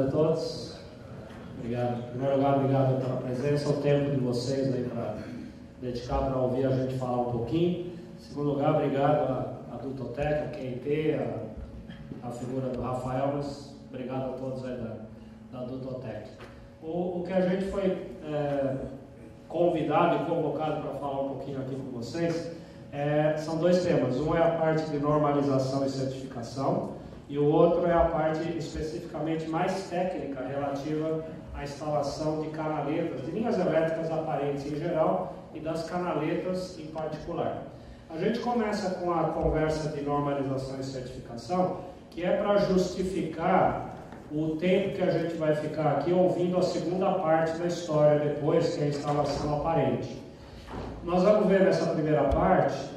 tarde a todos. Obrigado. Em primeiro lugar, obrigado pela presença, o tempo de vocês aí para dedicar para ouvir a gente falar um pouquinho. Em segundo lugar, obrigado à Dutotec, a QNT, a figura do Rafael, mas obrigado a todos aí da Dutotec. O que a gente foi convidado e convocado para falar um pouquinho aqui com vocês são dois temas. Um é a parte de normalização e certificação e o outro é a parte especificamente mais técnica relativa à instalação de canaletas, de linhas elétricas aparentes em geral e das canaletas em particular. A gente começa com a conversa de normalização e certificação, que é para justificar o tempo que a gente vai ficar aqui ouvindo a segunda parte da história depois, que é a instalação aparente. Nós vamos ver nessa primeira parte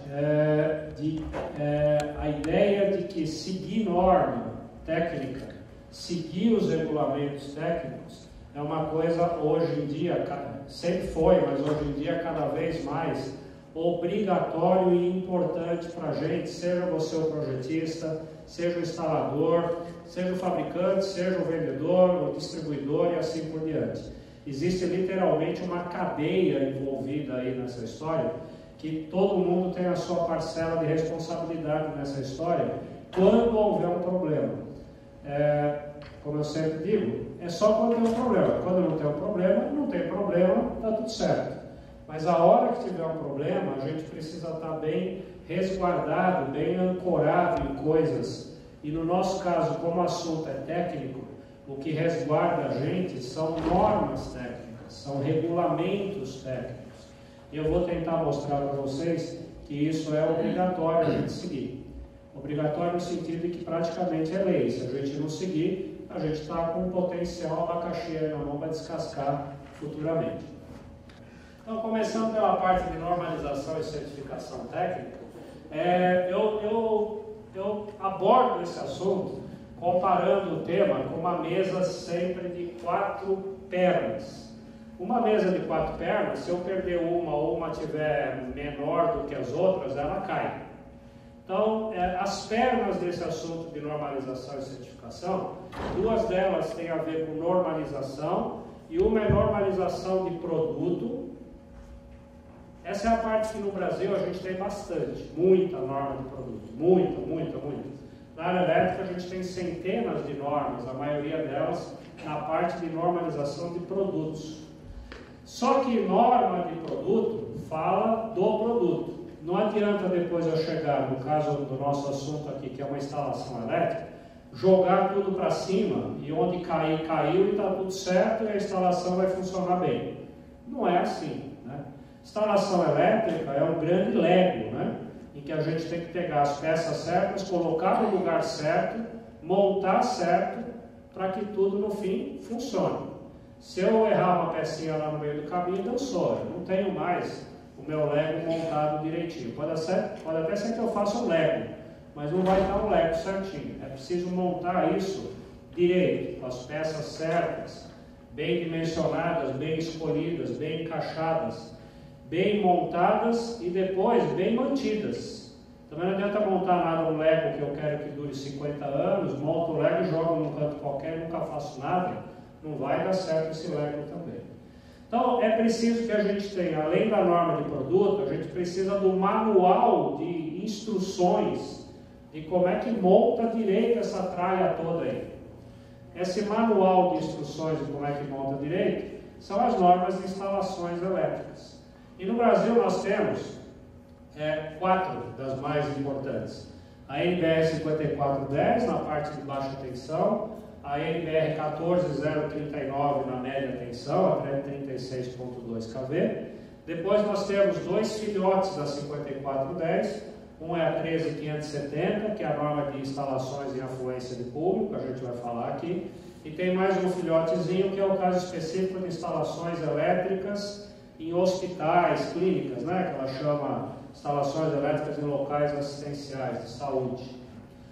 a ideia de que seguir norma técnica, seguir os regulamentos técnicos, é uma coisa hoje em dia, sempre foi, mas hoje em dia cada vez mais obrigatório e importante para a gente, seja você o projetista, seja o instalador, seja o fabricante, seja o vendedor, o distribuidor e assim por diante. Existe literalmente uma cadeia envolvida aí nessa história, que todo mundo tem a sua parcela de responsabilidade nessa história, quando houver um problema. Como eu sempre digo, é só quando tem um problema. Quando não tem um problema, não tem problema, está tudo certo. Mas a hora que tiver um problema, a gente precisa estar bem resguardado, bem ancorado em coisas. E no nosso caso, como o assunto é técnico, o que resguarda a gente são normas técnicas, são regulamentos técnicos. E eu vou tentar mostrar para vocês que isso é obrigatório a gente seguir. Obrigatório no sentido de que praticamente é lei. Se a gente não seguir, a gente está com um potencial abacaxi aí na mão para descascar futuramente. Então, começando pela parte de normalização e certificação técnica, eu abordo esse assunto comparando o tema com uma mesa sempre de 4 pernas. Uma mesa de 4 pernas, se eu perder uma ou uma tiver menor do que as outras, ela cai. Então, as pernas desse assunto de normalização e certificação, 2 delas têm a ver com normalização e uma é normalização de produto. Essa é a parte que no Brasil a gente tem bastante, muita norma de produto, muita. Na área elétrica a gente tem centenas de normas, a maioria delas na parte de normalização de produtos. Só que norma de produto fala do produto. Não adianta depois eu chegar, no caso do nosso assunto aqui, que é uma instalação elétrica, jogar tudo para cima e onde cair, caiu e está tudo certo e a instalação vai funcionar bem. Não é assim, né? Instalação elétrica é um grande Lego, né? Em que a gente tem que pegar as peças certas, colocar no lugar certo, montar certo, para que tudo no fim funcione. Se eu errar uma pecinha lá no meio do caminho, eu não tenho mais o meu Lego montado direitinho. Pode até ser que eu faça um Lego, mas não vai estar um Lego certinho. É preciso montar isso direito, com as peças certas, bem dimensionadas, bem escolhidas, bem encaixadas, bem montadas e depois bem mantidas. Também não adianta montar nada um Lego que eu quero que dure 50 anos, monto o Lego e jogo num canto qualquer e nunca faço nada. Não vai dar certo esse Lego também. Então, é preciso que a gente tenha, além da norma de produto, a gente precisa do manual de instruções de como é que monta direito essa tralha toda aí. Esse manual de instruções de como é que monta direito são as normas de instalações elétricas. E no Brasil nós temos 4 das mais importantes. A NBR 5410 na parte de baixa tensão, a NBR 14039 na média tensão, até 36.2 kV. Depois nós temos 2 filhotes da 5410, um é a 13570, que é a norma de instalações em afluência de público, a gente vai falar aqui, e tem mais um filhotezinho que é o caso específico de instalações elétricas em hospitais, clínicas, né, que ela chama instalações elétricas em locais assistenciais de saúde.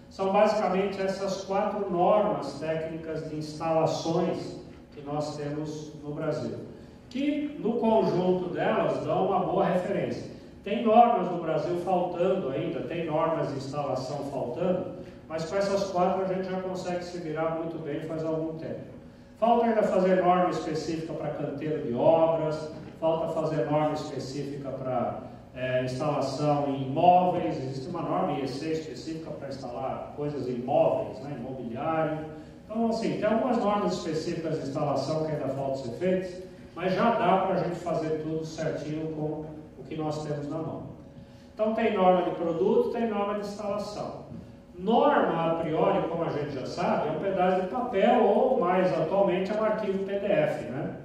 São basicamente essas 4 normas técnicas de instalações que nós temos no Brasil, que no conjunto delas dão uma boa referência. Tem normas no Brasil faltando ainda, tem normas de instalação faltando, mas com essas 4 a gente já consegue se virar muito bem faz algum tempo. Falta ainda fazer norma específica para canteiro de obras, falta fazer norma específica para instalação em imóveis. Existe uma norma IEC específica para instalar coisas em imóveis, né, imobiliário. Então, assim, tem algumas normas específicas de instalação que ainda faltam ser feitas, mas já dá para a gente fazer tudo certinho com o que nós temos na mão. Então, tem norma de produto, tem norma de instalação. Norma, a priori, como a gente já sabe, é um pedaço de papel ou, mais atualmente, é um arquivo PDF, né?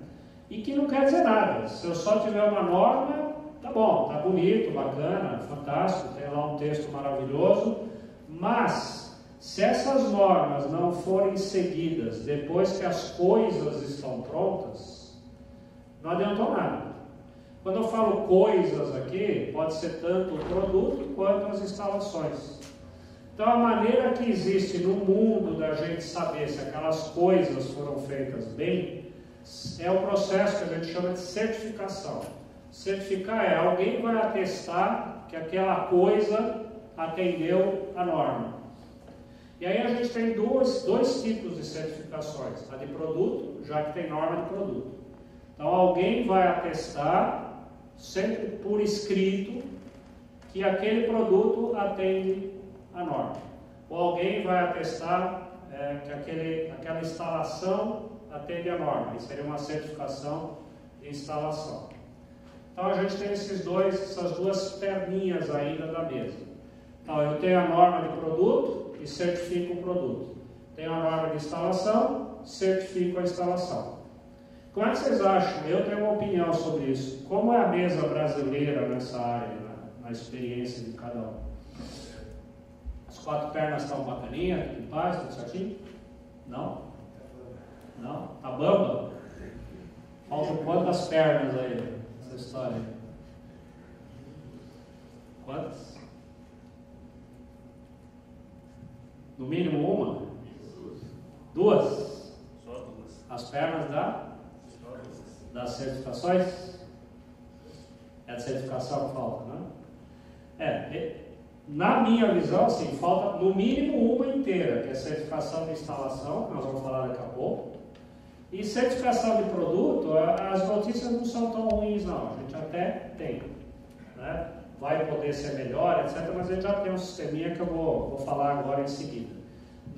E que não quer dizer nada. Se eu só tiver uma norma, tá bom, tá bonito, bacana, fantástico, tem lá um texto maravilhoso, mas se essas normas não forem seguidas depois que as coisas estão prontas, não adiantou nada. Quando eu falo coisas aqui, pode ser tanto o produto quanto as instalações. Então, a maneira que existe no mundo da gente saber se aquelas coisas foram feitas bem, é o processo que a gente chama de certificação. Certificar é alguém vai atestar que aquela coisa atendeu a norma. E aí a gente tem dois tipos de certificações. A de produto, já que tem norma de produto. Então alguém vai atestar, sempre por escrito, que aquele produto atende a norma. Ou alguém vai atestar que aquela instalação atende a norma. Isso seria uma certificação de instalação. Então a gente tem essas duas perninhas ainda da mesa. Então eu tenho a norma de produto e certifico o produto. Tenho a norma de instalação, certifico a instalação. Como é que vocês acham? Eu tenho uma opinião sobre isso. Como é a mesa brasileira nessa área, na experiência de cada um? As quatro pernas estão bacaninha, tudo em paz, tudo certinho? Não? Não? Tá bamba? Faltam quantas pernas aí nessa história? Quantas? No mínimo uma? Duas? Só duas. As pernas das certificações? É a certificação que falta, né? Na minha visão, assim, falta no mínimo uma inteira, que é a certificação de instalação, que nós vamos falar daqui a pouco. E certificação de produto, as notícias não são tão ruins, não. A gente até tem, né? Vai poder ser melhor, etc. Mas a gente já tem um sisteminha que eu vou falar agora em seguida.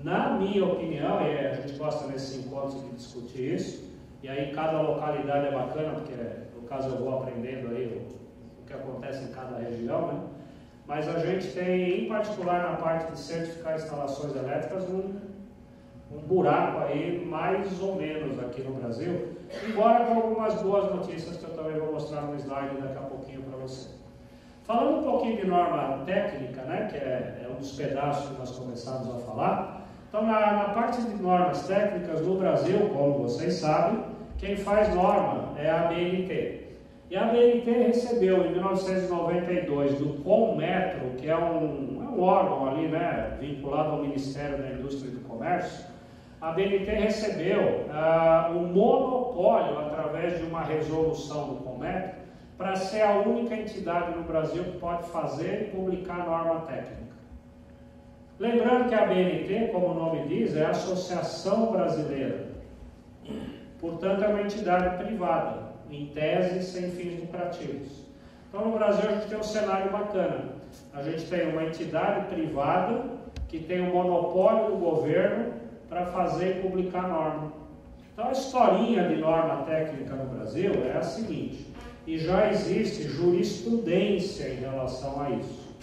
Na minha opinião, e a gente gosta nesses encontros de discutir isso, e aí cada localidade é bacana, porque no caso eu vou aprendendo aí o que acontece em cada região, né? Mas a gente tem, em particular na parte de certificar instalações elétricas, um buraco aí, mais ou menos aqui no Brasil, embora com algumas boas notícias que eu também vou mostrar no slide daqui a pouquinho para você. Falando um pouquinho de norma técnica, né, que é um dos pedaços que nós começamos a falar. Então, na parte de normas técnicas no Brasil, como vocês sabem, quem faz norma é a ABNT. E a ABNT recebeu em 1992 do Conmetro, que é um órgão ali, né, vinculado ao Ministério da Indústria e do Comércio. A ABNT recebeu um monopólio através de uma resolução do Conmetro para ser a única entidade no Brasil que pode fazer e publicar norma técnica. Lembrando que a ABNT, como o nome diz, é a Associação Brasileira. Portanto, é uma entidade privada, em tese, sem fins lucrativos. Então, no Brasil, a gente tem um cenário bacana. A gente tem uma entidade privada que tem o monopólio do governo para fazer e publicar norma. Então, a historinha de norma técnica no Brasil é a seguinte, e já existe jurisprudência em relação a isso.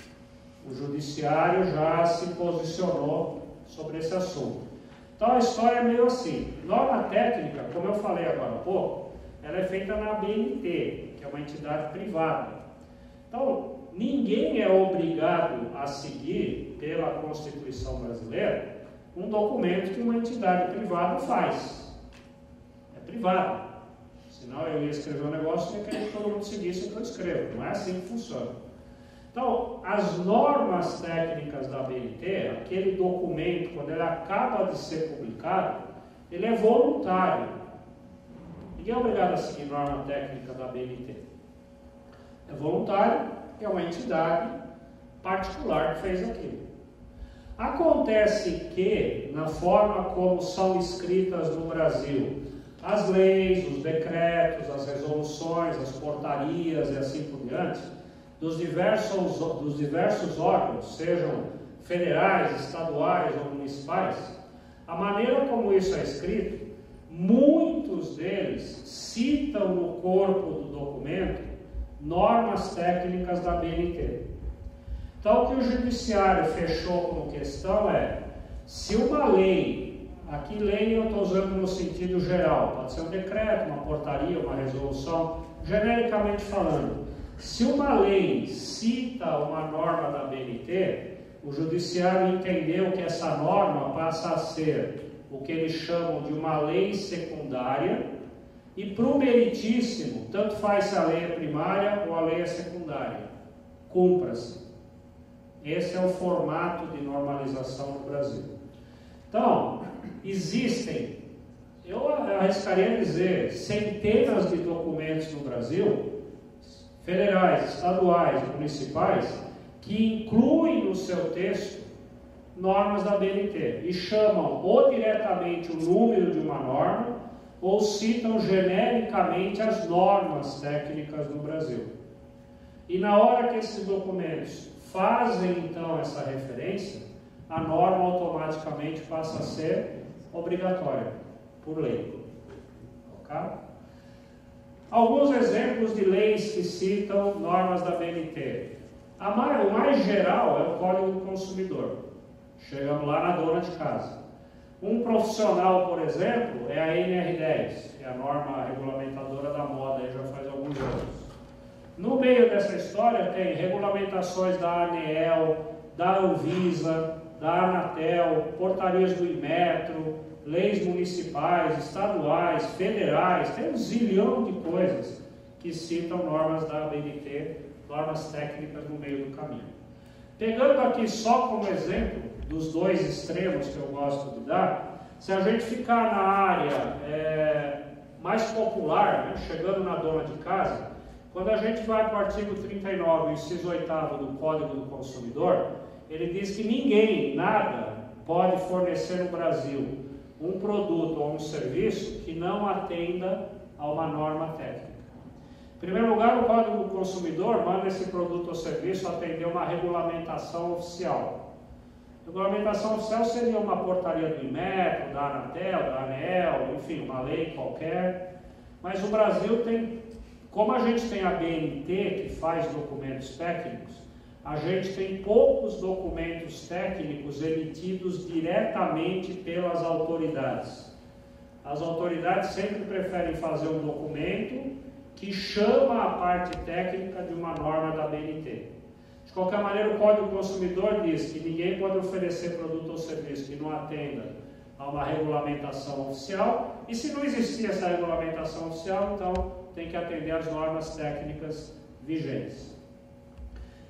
O judiciário já se posicionou sobre esse assunto. Então, a história é meio assim. Norma técnica, como eu falei agora há pouco, ela é feita na ABNT, que é uma entidade privada. Então, ninguém é obrigado a seguir, pela Constituição brasileira, um documento que uma entidade privada faz. É privado. Senão eu ia escrever um negócio e ia querer que todo mundo seguisse o que eu escrevo. Não é assim que funciona. Então, as normas técnicas da ABNT, aquele documento, quando ele acaba de ser publicado, ele é voluntário. Ninguém é obrigado a seguir norma técnica da ABNT. É voluntário, é uma entidade particular que fez aquilo. Acontece que, na forma como são escritas no Brasil, as leis, os decretos, as resoluções, as portarias e assim por diante, dos diversos órgãos, sejam federais, estaduais ou municipais, a maneira como isso é escrito, muitos deles citam no corpo do documento normas técnicas da BNT. Então, o que o judiciário fechou como questão é, se uma lei, aqui lei eu estou usando no sentido geral, pode ser um decreto, uma portaria, uma resolução, genericamente falando, se uma lei cita uma norma da BNT, o judiciário entendeu que essa norma passa a ser o que eles chamam de uma lei secundária, e para o meritíssimo, tanto faz se a lei é primária ou a lei é secundária, cumpra-se. Esse é o formato de normalização no Brasil. Então, existem, eu arriscaria dizer, centenas de documentos no Brasil, federais, estaduais e municipais, que incluem no seu texto normas da BNT e chamam ou diretamente o número de uma norma ou citam genericamente as normas técnicas do Brasil. E na hora que esses documentos fazem então essa referência, a norma automaticamente passa a ser obrigatória, por lei. Okay? Alguns exemplos de leis que citam normas da BNT. O mais geral é o Código do Consumidor. Chegamos lá na dona de casa. Um profissional, por exemplo, é a NR10, que é a norma regulamentadora da moda, aí já faz alguns anos. No meio dessa história tem regulamentações da ANEEL, da Anvisa, da Anatel, portarias do Inmetro, leis municipais, estaduais, federais, tem um zilhão de coisas que citam normas da ABNT, normas técnicas no meio do caminho. Pegando aqui só como exemplo dos dois extremos que eu gosto de dar, se a gente ficar na área mais popular, né, chegando na dona de casa, quando a gente vai para o artigo 39, inciso 8º do Código do Consumidor, ele diz que ninguém, nada, pode fornecer no Brasil um produto ou um serviço que não atenda a uma norma técnica. Em primeiro lugar, o Código do Consumidor manda esse produto ou serviço atender uma regulamentação oficial. Regulamentação oficial seria uma portaria do Inmetro, da Anatel, da ANEEL, enfim, uma lei qualquer. Mas o Brasil tem, como a gente tem a BNT, que faz documentos técnicos, a gente tem poucos documentos técnicos emitidos diretamente pelas autoridades. As autoridades sempre preferem fazer um documento que chama a parte técnica de uma norma da BNT. De qualquer maneira, o Código do Consumidor diz que ninguém pode oferecer produto ou serviço que não atenda a uma regulamentação oficial, e se não existir essa regulamentação oficial, então tem que atender às normas técnicas vigentes.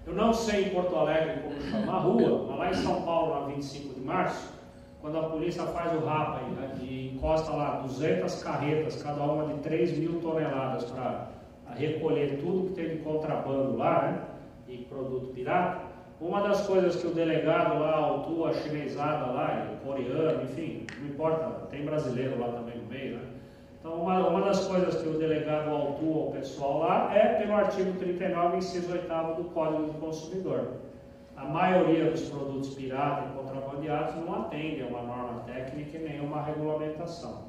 Eu não sei em Porto Alegre como chama a rua, mas lá em São Paulo, na 25 de março, quando a polícia faz o rapa e encosta lá 200 carretas, cada uma de 3.000 toneladas para recolher tudo que tem de contrabando lá, né, e produto pirata, uma das coisas que o delegado lá autua a chinesada lá, coreano, enfim, não importa, tem brasileiro lá também no meio, né? Então, uma das coisas que o delegado autua o pessoal lá é pelo artigo 39, inciso 8º do Código do Consumidor. A maioria dos produtos piratas e contrabandeados não atendem a uma norma técnica e nem uma regulamentação.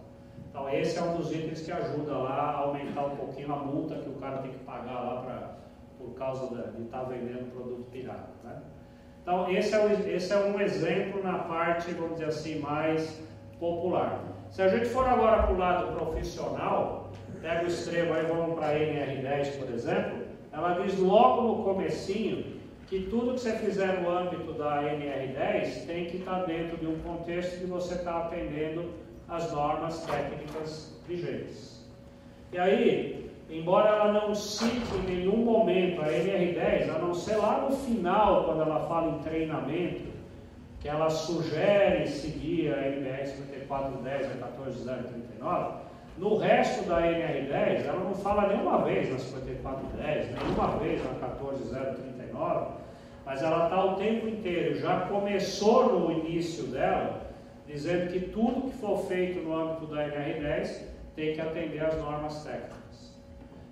Então, esse é um dos itens que ajuda lá a aumentar um pouquinho a multa que o cara tem que pagar lá por causa de estar vendendo produto pirata, né? Então, esse é um exemplo na parte, vamos dizer assim, mais popular. Se a gente for agora para o lado profissional, pega o extremo aí, vamos para a NR10, por exemplo, ela diz logo no comecinho que tudo que você fizer no âmbito da NR10 tem que estar dentro de um contexto de você estar atendendo às normas técnicas vigentes. E aí, embora ela não cite em nenhum momento a NR10, a não ser lá no final, quando ela fala em treinamento, que ela sugere seguir a NBR 5410 a 14039, no resto da NR10, ela não fala nenhuma vez na 5410, nenhuma vez na 14039, mas ela está o tempo inteiro, já começou no início dela, dizendo que tudo que for feito no âmbito da NR10 tem que atender às normas técnicas.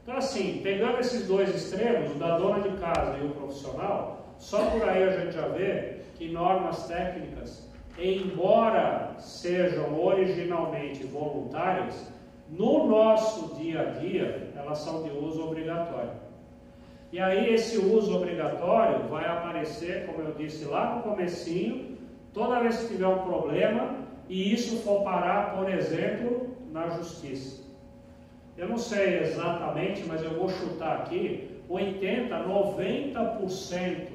Então assim, pegando esses dois extremos, o da dona de casa e o profissional, só por aí a gente já vê que normas técnicas, embora sejam originalmente voluntárias, no nosso dia a dia, elas são de uso obrigatório. E aí esse uso obrigatório vai aparecer, como eu disse lá no comecinho, toda vez que tiver um problema e isso for parar, por exemplo, na justiça. Eu não sei exatamente, mas eu vou chutar aqui, 80%, 90%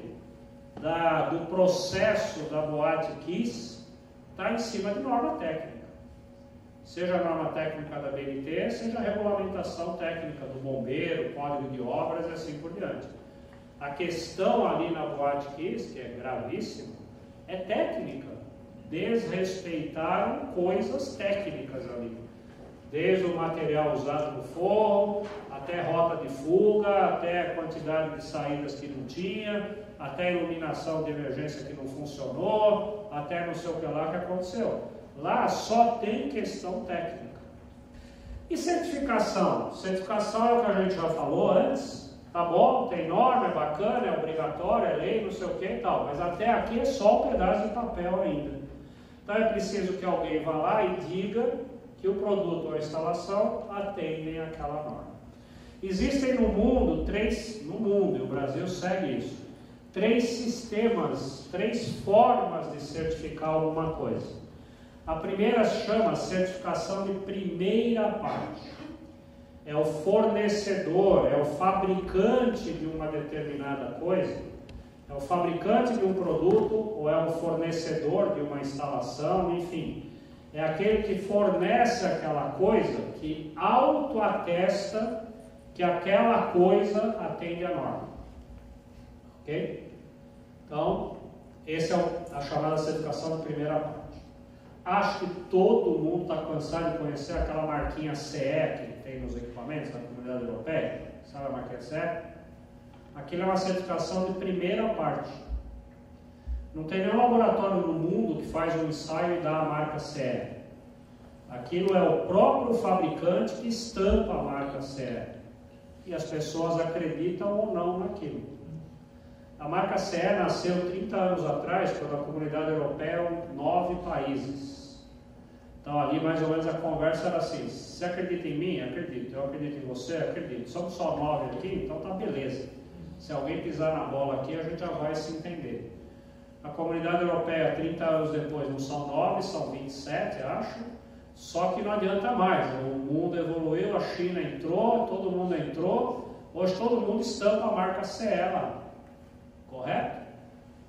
do processo da Boate Kiss está em cima de norma técnica. Seja a norma técnica da BNT, seja a regulamentação técnica do bombeiro, código de obras e assim por diante. A questão ali na Boate Kiss, que é gravíssima, é técnica. Desrespeitaram coisas técnicas ali. Desde o material usado no forro, até rota de fuga, até a quantidade de saídas que não tinha, até a iluminação de emergência que não funcionou, até não sei o que lá que aconteceu. Lá só tem questão técnica. E certificação? Certificação é o que a gente já falou antes. Tá bom, tem norma, é bacana, é obrigatório, é lei, não sei o que e tal. Mas até aqui é só um pedaço de papel ainda. Então é preciso que alguém vá lá e diga que o produto ou a instalação atendem àquela norma. Existem no mundo e o Brasil segue isso, 3 sistemas, 3 formas de certificar alguma coisa. A primeira chama certificação de primeira parte. É o fornecedor, é o fabricante de uma determinada coisa, é o fabricante de um produto ou é o fornecedor de uma instalação, enfim. É aquele que fornece aquela coisa que autoatesta que aquela coisa atende à norma. Ok? Então, essa é a chamada certificação de primeira parte. Acho que todo mundo está cansado de conhecer aquela marquinha CE que tem nos equipamentos da Comunidade Europeia. Sabe a marquinha CE? Aquilo é uma certificação de primeira parte. Não tem nenhum laboratório no mundo que faz um ensaio e dá a marca CE. Aquilo é o próprio fabricante que estampa a marca CE. E as pessoas acreditam ou não naquilo. A marca CE nasceu 30 anos atrás, quando a Comunidade Europeia eram 9 países. Então ali mais ou menos a conversa era assim: você acredita em mim? Acredito. Eu acredito em você? Acredito. Somos só 9 aqui? Então tá beleza. Se alguém pisar na bola aqui, a gente já vai se entender. A Comunidade Europeia, 30 anos depois, não são 9, são 27, acho. Só que não adianta mais. O mundo evoluiu, a China entrou, todo mundo entrou. Hoje todo mundo estampa a marca CE lá. Correto?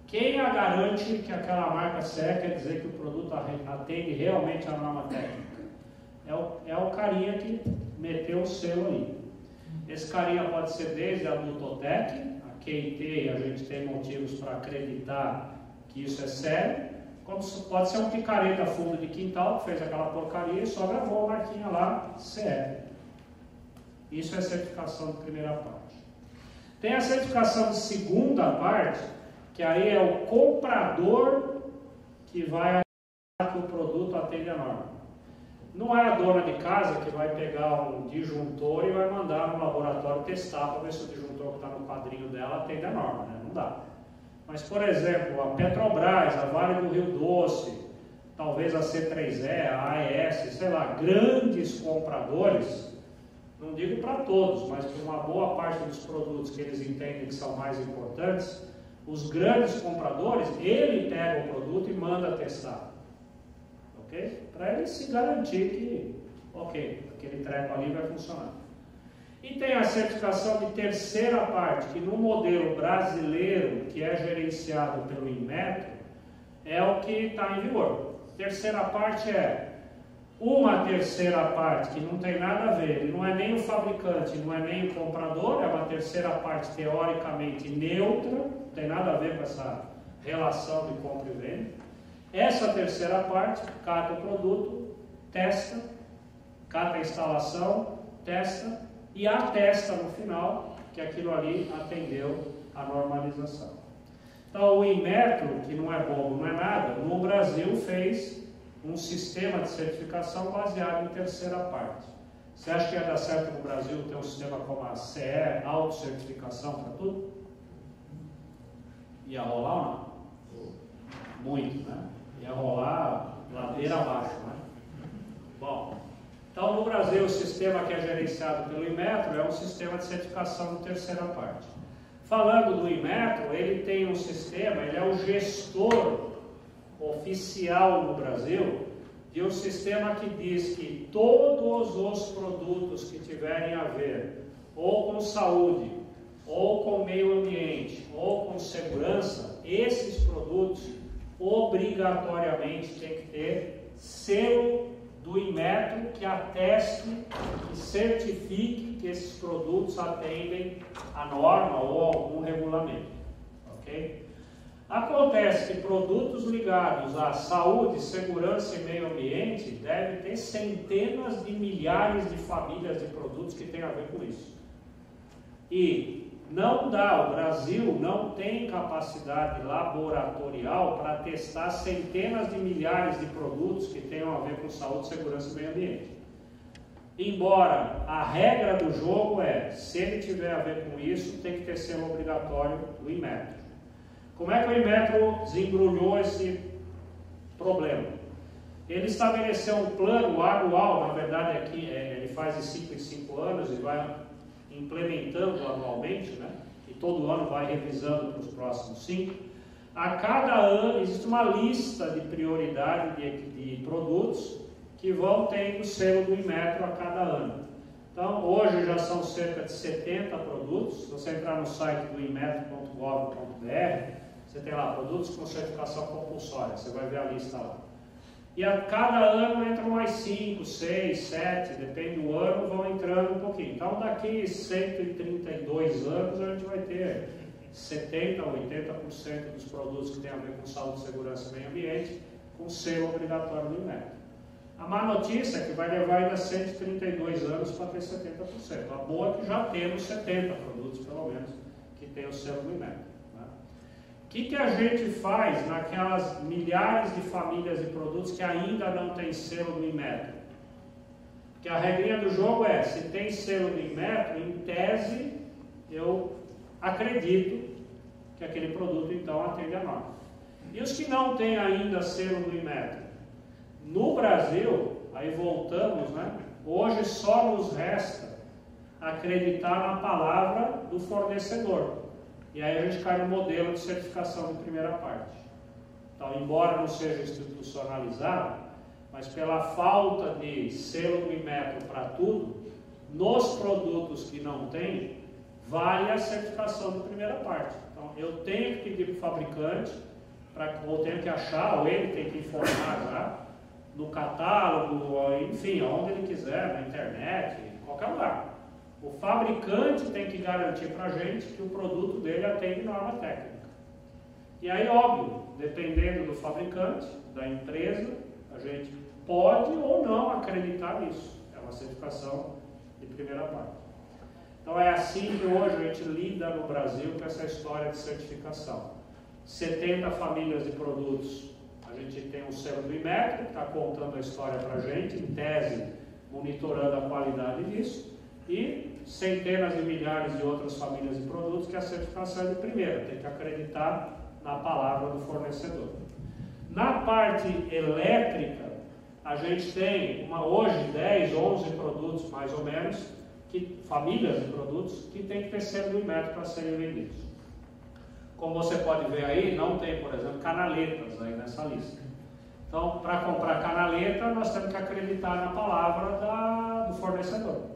Quem a garante que aquela marca CE quer dizer que o produto atende realmente a norma técnica? É o carinha que meteu o selo ali. Esse carinha pode ser desde a Dutotec, a QIT, a gente tem motivos para acreditar que isso é sério, como pode ser um picareta fundo de quintal que fez aquela porcaria e só gravou a marquinha lá, CE. Isso é certificação de primeira parte. Tem a certificação de segunda parte, que aí é o comprador que vai achar que o produto atende a norma. Não é a dona de casa que vai pegar um disjuntor e vai mandar no laboratório testar para ver se o disjuntor que está no quadrinho dela atende a norma, né? Não dá. Mas, por exemplo, a Petrobras, a Vale do Rio Doce, talvez a C3E, a AES, sei lá, grandes compradores, não digo para todos, mas para uma boa parte dos produtos que eles entendem que são mais importantes, os grandes compradores, ele pega o produto e manda testar. Ok? Para ele se garantir que, ok, aquele treco ali vai funcionar. E tem a certificação de terceira parte, que no modelo brasileiro, que é gerenciado pelo Inmetro, é o que está em vigor. Terceira parte é uma terceira parte que não tem nada a ver, ele não é nem o fabricante, não é nem o comprador, é uma terceira parte teoricamente neutra, não tem nada a ver com essa relação de compra e venda. Essa terceira parte cata o produto, testa, cata a instalação, testa e atesta no final que aquilo ali atendeu à normalização. Então, o Inmetro, que não é bobo, não é nada, no Brasil fez um sistema de certificação baseado em terceira parte. Você acha que ia dar certo no Brasil ter um sistema como a CE, autocertificação para tudo? Ia rolar ou não? Muito, né? Ia rolar ladeira abaixo, né? Bom, então no Brasil o sistema que é gerenciado pelo Inmetro é um sistema de certificação de terceira parte. Falando do Inmetro, ele tem um sistema, ele é o gestor oficial no Brasil de um sistema que diz que todos os produtos que tiverem a ver ou com saúde, ou com meio ambiente, ou com segurança, esses produtos obrigatoriamente têm que ter selo do Inmetro que ateste, que certifique que esses produtos atendem a norma ou algum regulamento. Ok? Acontece que produtos ligados à saúde, segurança e meio ambiente devem ter centenas de milhares de famílias de produtos que têm a ver com isso. E não dá, o Brasil não tem capacidade laboratorial para testar centenas de milhares de produtos que tenham a ver com saúde, segurança e meio ambiente. Embora a regra do jogo é, se ele tiver a ver com isso, tem que ter selo obrigatório do Inmetro. Como é que o Inmetro desembrulhou esse problema? Ele estabeleceu um plano anual, na verdade aqui ele faz de 5 em 5 anos e vai implementando anualmente, né? E todo ano vai revisando para os próximos 5. A cada ano existe uma lista de prioridade de produtos que vão tendo o selo do Inmetro a cada ano. Então, hoje já são cerca de 70 produtos. Se você entrar no site do inmetro.gov.br, você tem lá produtos com certificação compulsória, você vai ver a lista lá. E a cada ano entram mais 5, 6, 7, depende do ano, vão entrando um pouquinho. Então, daqui 132 anos, a gente vai ter 70% a 80% dos produtos que têm a ver com saúde, segurança e meio ambiente, com selo obrigatório do Inmetro. A má notícia é que vai levar ainda 132 anos para ter 70%. A boa é que já temos 70 produtos, pelo menos, que tem o selo do Inmetro. O que a gente faz naquelas milhares de famílias de produtos que ainda não tem selo do Inmetro? Porque a regrinha do jogo é, se tem selo do Inmetro, em tese, eu acredito que aquele produto então atende a norma. E os que não têm ainda selo do Inmetro? No Brasil, aí voltamos, né? Hoje só nos resta acreditar na palavra do fornecedor. E aí a gente cai no modelo de certificação de primeira parte. Então, embora não seja institucionalizado, mas pela falta de selo do Inmetro para tudo, nos produtos que não tem, vale a certificação de primeira parte. Então, eu tenho que pedir para o fabricante, ou tenho que achar, ou ele tem que informar já, no catálogo, enfim, onde ele quiser, na internet, em qualquer lugar. O fabricante tem que garantir para a gente que o produto dele atende norma técnica. E aí, óbvio, dependendo do fabricante, da empresa, a gente pode ou não acreditar nisso. É uma certificação de primeira parte. Então é assim que hoje a gente lida no Brasil com essa história de certificação. 70 famílias de produtos, a gente tem um selo do Inmetro, que está contando a história para a gente, em tese, monitorando a qualidade disso, e centenas de milhares de outras famílias de produtos que a certificação é de primeira, tem que acreditar na palavra do fornecedor. Na parte elétrica, a gente tem hoje 10, 11 produtos mais ou menos, famílias de produtos que tem que ter selo do Inmetro para serem vendidos. Como você pode ver aí, não tem, por exemplo, canaletas aí nessa lista. Então, para comprar canaleta, nós temos que acreditar na palavra do fornecedor.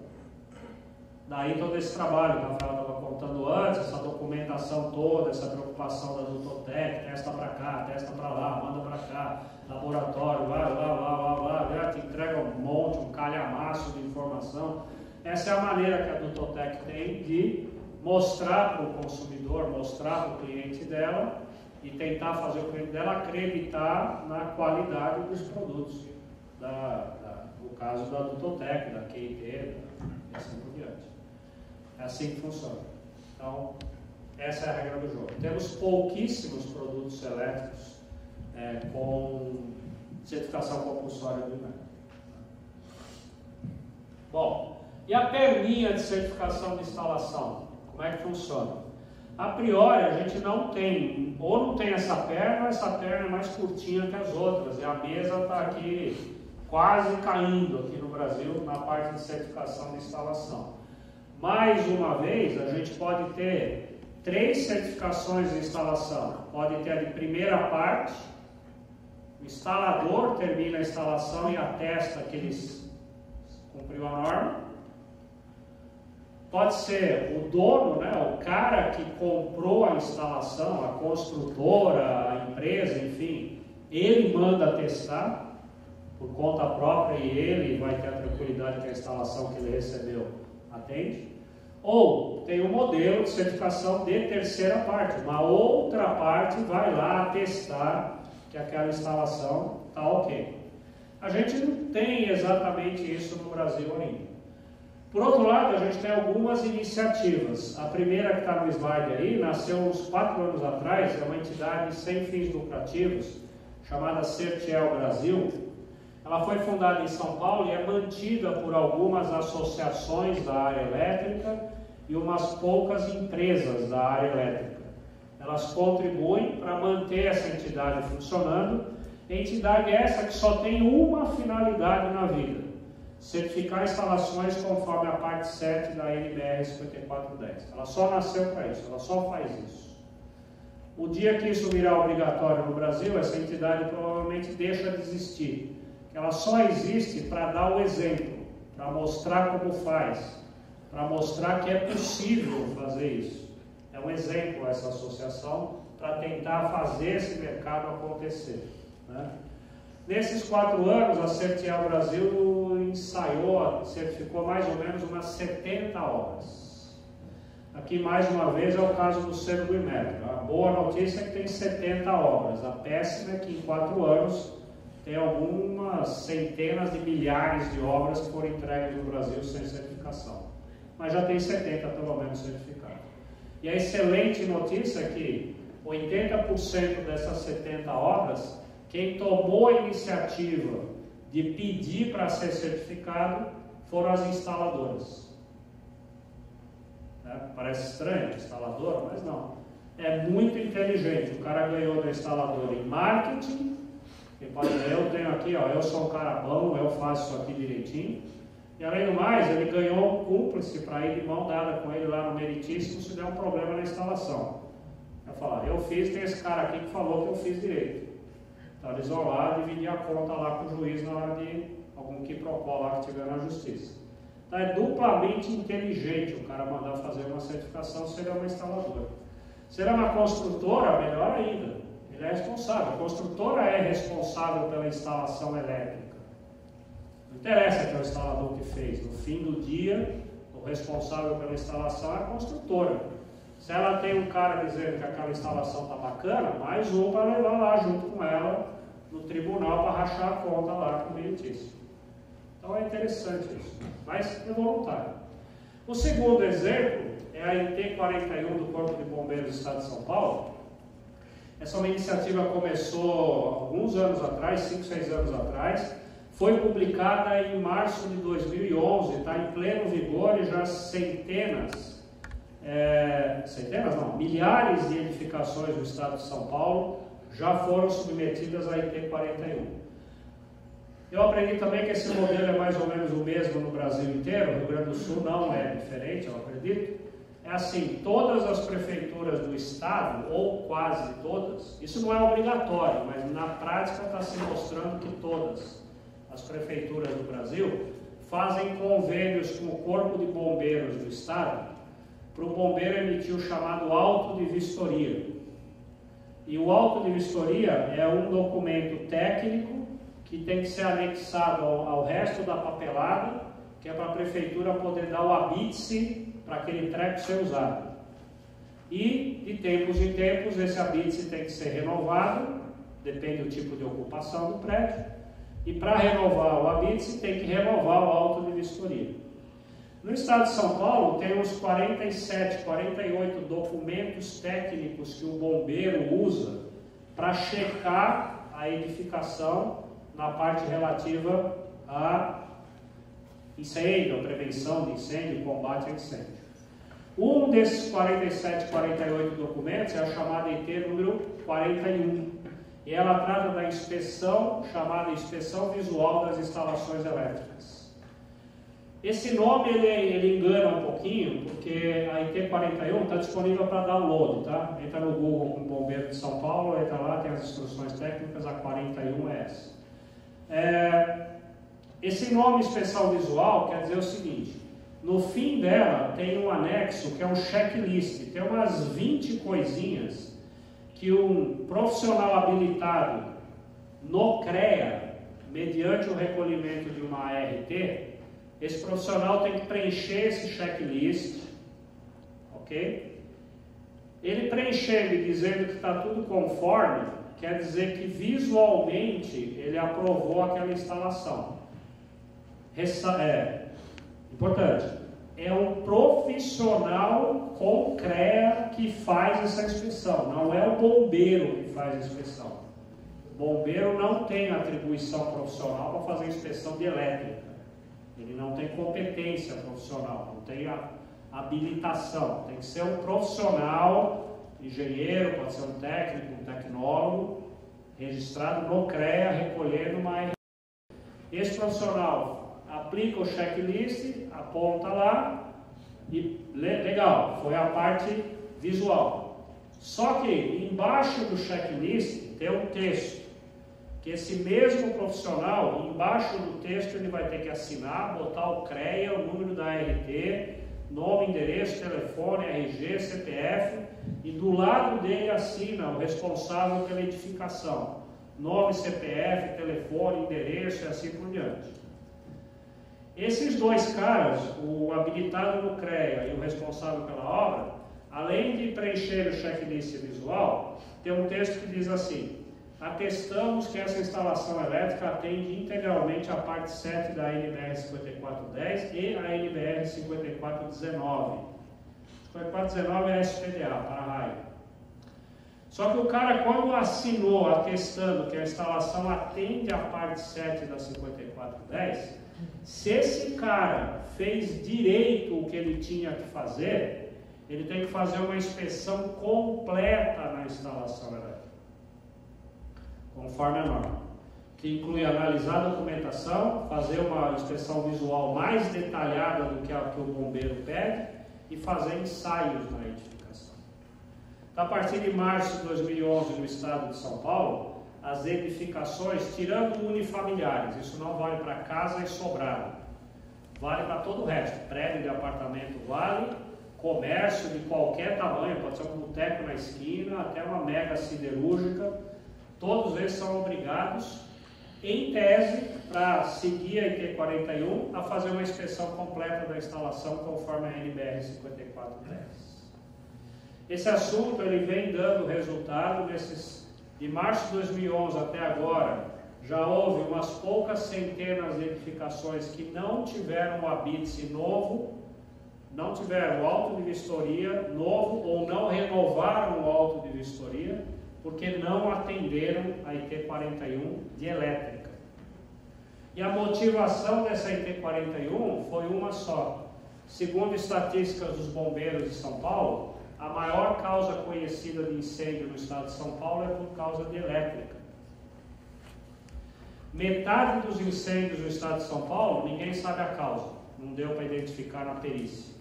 Daí todo esse trabalho que a Rafaela estava contando antes, essa documentação toda, essa preocupação da Dutotec, testa para cá, testa para lá, manda para cá, laboratório, lá, te entrega um monte, um calhamaço de informação. Essa é a maneira que a Dutotec tem de mostrar para o consumidor, mostrar para o cliente dela e tentar fazer o cliente dela acreditar na qualidade dos produtos, no caso da Dutotec, da QIT, e assim por diante. É assim que funciona. Então, Essa é a regra do jogo. Temos pouquíssimos produtos elétricos com certificação compulsória do INEP. Bom, e a perninha de certificação de instalação? Como é que funciona? A priori, a gente não tem, ou não tem essa perna é mais curtinha que as outras, e a mesa está aqui quase caindo aqui no Brasil na parte de certificação de instalação. Mais uma vez, a gente pode ter 3 certificações de instalação. Pode ter a de primeira parte, o instalador termina a instalação e atesta que eles cumpriu a norma. Pode ser o dono, o cara que comprou a instalação, a construtora, a empresa, enfim, ele manda testar por conta própria e ele vai ter a tranquilidade que a instalação que ele recebeu atende. Ou tem um modelo de certificação de terceira parte, uma outra parte vai lá testar que aquela instalação está ok. A gente não tem exatamente isso no Brasil ainda. Por outro lado, a gente tem algumas iniciativas. A primeira que está no slide aí, nasceu uns 4 anos atrás, é uma entidade sem fins lucrativos, chamada Certiel Brasil. Ela foi fundada em São Paulo e é mantida por algumas associações da área elétrica e umas poucas empresas da área elétrica. Elas contribuem para manter essa entidade funcionando. Entidade essa que só tem uma finalidade na vida: certificar instalações conforme a parte 7 da NBR 5410. Ela só nasceu para isso, ela só faz isso. O dia que isso virar obrigatório no Brasil, essa entidade provavelmente deixa de existir. Ela só existe para dar o exemplo, para mostrar como faz, para mostrar que é possível fazer isso. É um exemplo essa associação para tentar fazer esse mercado acontecer, né? Nesses 4 anos, a Certiel Brasil ensaiou, certificou mais ou menos umas 70 obras. Aqui, mais uma vez, é o caso do Cerro do Imetro. A boa notícia é que tem 70 obras. A péssima é que em 4 anos tem algumas centenas de milhares de obras que foram entregues no Brasil sem certificação. Mas já tem 70 pelo menos certificadas. E a excelente notícia é que 80% dessas 70 obras, quem tomou a iniciativa de pedir para ser certificado foram as instaladoras. Parece estranho, instalador, mas não. É muito inteligente. O cara ganhou da instaladora em marketing. E pode dizer, eu tenho aqui, eu sou um cara bom, eu faço isso aqui direitinho. E além do mais, ele ganhou um cúmplice para ir de mão dada com ele lá no meritíssimo se der um problema na instalação. Vai falar, eu fiz, tem esse cara aqui que falou que eu fiz direito. Então eles vão lá dividir a conta lá com o juiz na hora de algum quiprocó lá que tiver na justiça. Então é duplamente inteligente o cara mandar fazer uma certificação se ele é uma instaladora. Se ele é uma construtora, melhor ainda. Ele é responsável. A construtora é responsável pela instalação elétrica. Não interessa que é o instalador que fez. No fim do dia, o responsável pela instalação é a construtora. Se ela tem um cara dizendo que aquela instalação está bacana, mais um para levar lá junto com ela no tribunal para rachar a conta lá com o meritíssimo. Então é interessante isso, mas é voluntário. O segundo exemplo é a IT-41 do Corpo de Bombeiros do Estado de São Paulo. Essa é uma iniciativa que começou alguns anos atrás, 5, 6 anos atrás, foi publicada em março de 2011, está em pleno vigor e já milhares de edificações do Estado de São Paulo já foram submetidas à IT-41. Eu aprendi também que esse modelo é mais ou menos o mesmo no Brasil inteiro. O Rio Grande do Sul não é diferente, eu acredito. É assim, todas as prefeituras do estado, ou quase todas, isso não é obrigatório, mas na prática está se mostrando que todas as prefeituras do Brasil fazem convênios com o Corpo de Bombeiros do estado para o bombeiro emitir o chamado auto de vistoria. E o auto de vistoria é um documento técnico que tem que ser anexado ao resto da papelada, que é para a prefeitura poder dar o habite para aquele treco ser usado. E, de tempos em tempos, esse habite tem que ser renovado, depende do tipo de ocupação do prédio, e para renovar o habite tem que renovar o auto de vistoria. No estado de São Paulo, tem uns 47, 48 documentos técnicos que o bombeiro usa para checar a edificação na parte relativa a incêndio, a prevenção de incêndio, combate a incêndio. Um desses 47, 48 documentos é a chamada IT número 41. E ela trata da inspeção, chamada inspeção visual das instalações elétricas. Esse nome ele engana um pouquinho, porque a IT 41 está disponível para download, tá? Entra no Google com o Bombeiro de São Paulo, entra lá, tem as instruções técnicas, a 41 é essa. Esse nome inspeção visual quer dizer o seguinte: no fim dela tem um anexo que é um checklist, tem umas 20 coisinhas que um profissional habilitado no CREA, mediante o recolhimento de uma ART, esse profissional tem que preencher esse checklist, ok? Ele preenchendo e dizendo que está tudo conforme, quer dizer que visualmente ele aprovou aquela instalação. Importante, é um profissional com CREA que faz essa inspeção, não é o bombeiro que faz a inspeção. O bombeiro não tem atribuição profissional para fazer inspeção de elétrica. Ele não tem competência profissional, não tem habilitação. Tem que ser um profissional, engenheiro, pode ser um técnico, um tecnólogo, registrado no CREA, recolhendo uma ART. Esse profissional aplica o checklist, aponta lá e legal, foi a parte visual. Só que embaixo do checklist tem um texto, que esse mesmo profissional, embaixo do texto, ele vai ter que assinar, botar o CREA, o número da ART, nome, endereço, telefone, RG, CPF, e do lado dele assina o responsável pela edificação. Nome, CPF, telefone, endereço e assim por diante. Esses dois caras, o habilitado no CREA e o responsável pela obra, além de preencher o checklist visual, tem um texto que diz assim: atestamos que essa instalação elétrica atende integralmente a parte 7 da NBR 5410 e a NBR 5419. 5419 é SPDA, para-raio. Só que o cara, quando assinou atestando que a instalação atende a parte 7 da 5410, se esse cara fez direito o que ele tinha que fazer, ele tem que fazer uma inspeção completa na instalação elétrica, conforme a norma, que inclui analisar a documentação, fazer uma inspeção visual mais detalhada do que a que o bombeiro pede e fazer ensaios na edificação. A partir de março de 2011, no estado de São Paulo, as edificações, tirando unifamiliares, isso não vale para casa e sobrado, vale para todo o resto, prédio de apartamento vale, comércio de qualquer tamanho, pode ser um boteco na esquina, até uma mega siderúrgica, todos eles são obrigados, em tese, para seguir a IT 41, a fazer uma inspeção completa da instalação conforme a NBR 5410. Esse assunto ele vem dando resultado de março de 2011 até agora. Já houve umas poucas centenas de edificações que não tiveram o ABITSE novo, não tiveram o auto de vistoria novo ou não renovaram o auto de vistoria, porque não atenderam a IT 41 de elétrica. E a motivação dessa IT 41 foi uma só. Segundo estatísticas dos bombeiros de São Paulo, a maior causa conhecida de incêndio no estado de São Paulo é por causa de elétrica. Metade dos incêndios no estado de São Paulo, ninguém sabe a causa, não deu para identificar na perícia.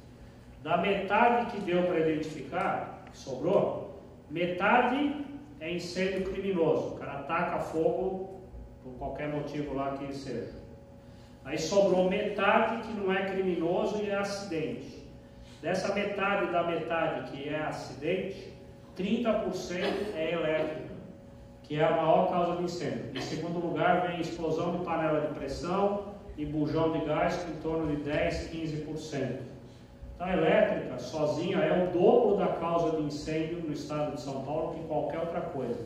Da metade que deu para identificar, que sobrou, metade é incêndio criminoso, o cara ataca fogo por qualquer motivo lá que seja. Aí sobrou metade que não é criminoso e é acidente. Dessa metade da metade que é acidente, 30% é elétrico, que é a maior causa de incêndio. Em segundo lugar vem explosão de panela de pressão e bujão de gás, com em torno de 10, 15%. Então a elétrica sozinha é o dobro da causa de incêndio no estado de São Paulo que qualquer outra coisa.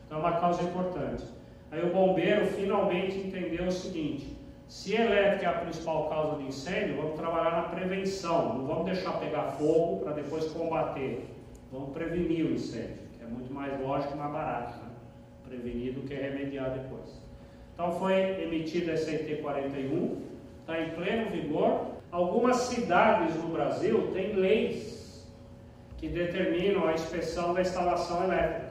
Então é uma causa importante. Aí o bombeiro finalmente entendeu o seguinte: Se elétrica é a principal causa de incêndio, vamos trabalhar na prevenção. Não vamos deixar pegar fogo para depois combater. Vamos prevenir o incêndio, que é muito mais lógico e mais barato, né? Prevenir do que remediar depois. Então foi emitida a ST 41, está em pleno vigor. Algumas cidades no Brasil têm leis que determinam a inspeção da instalação elétrica.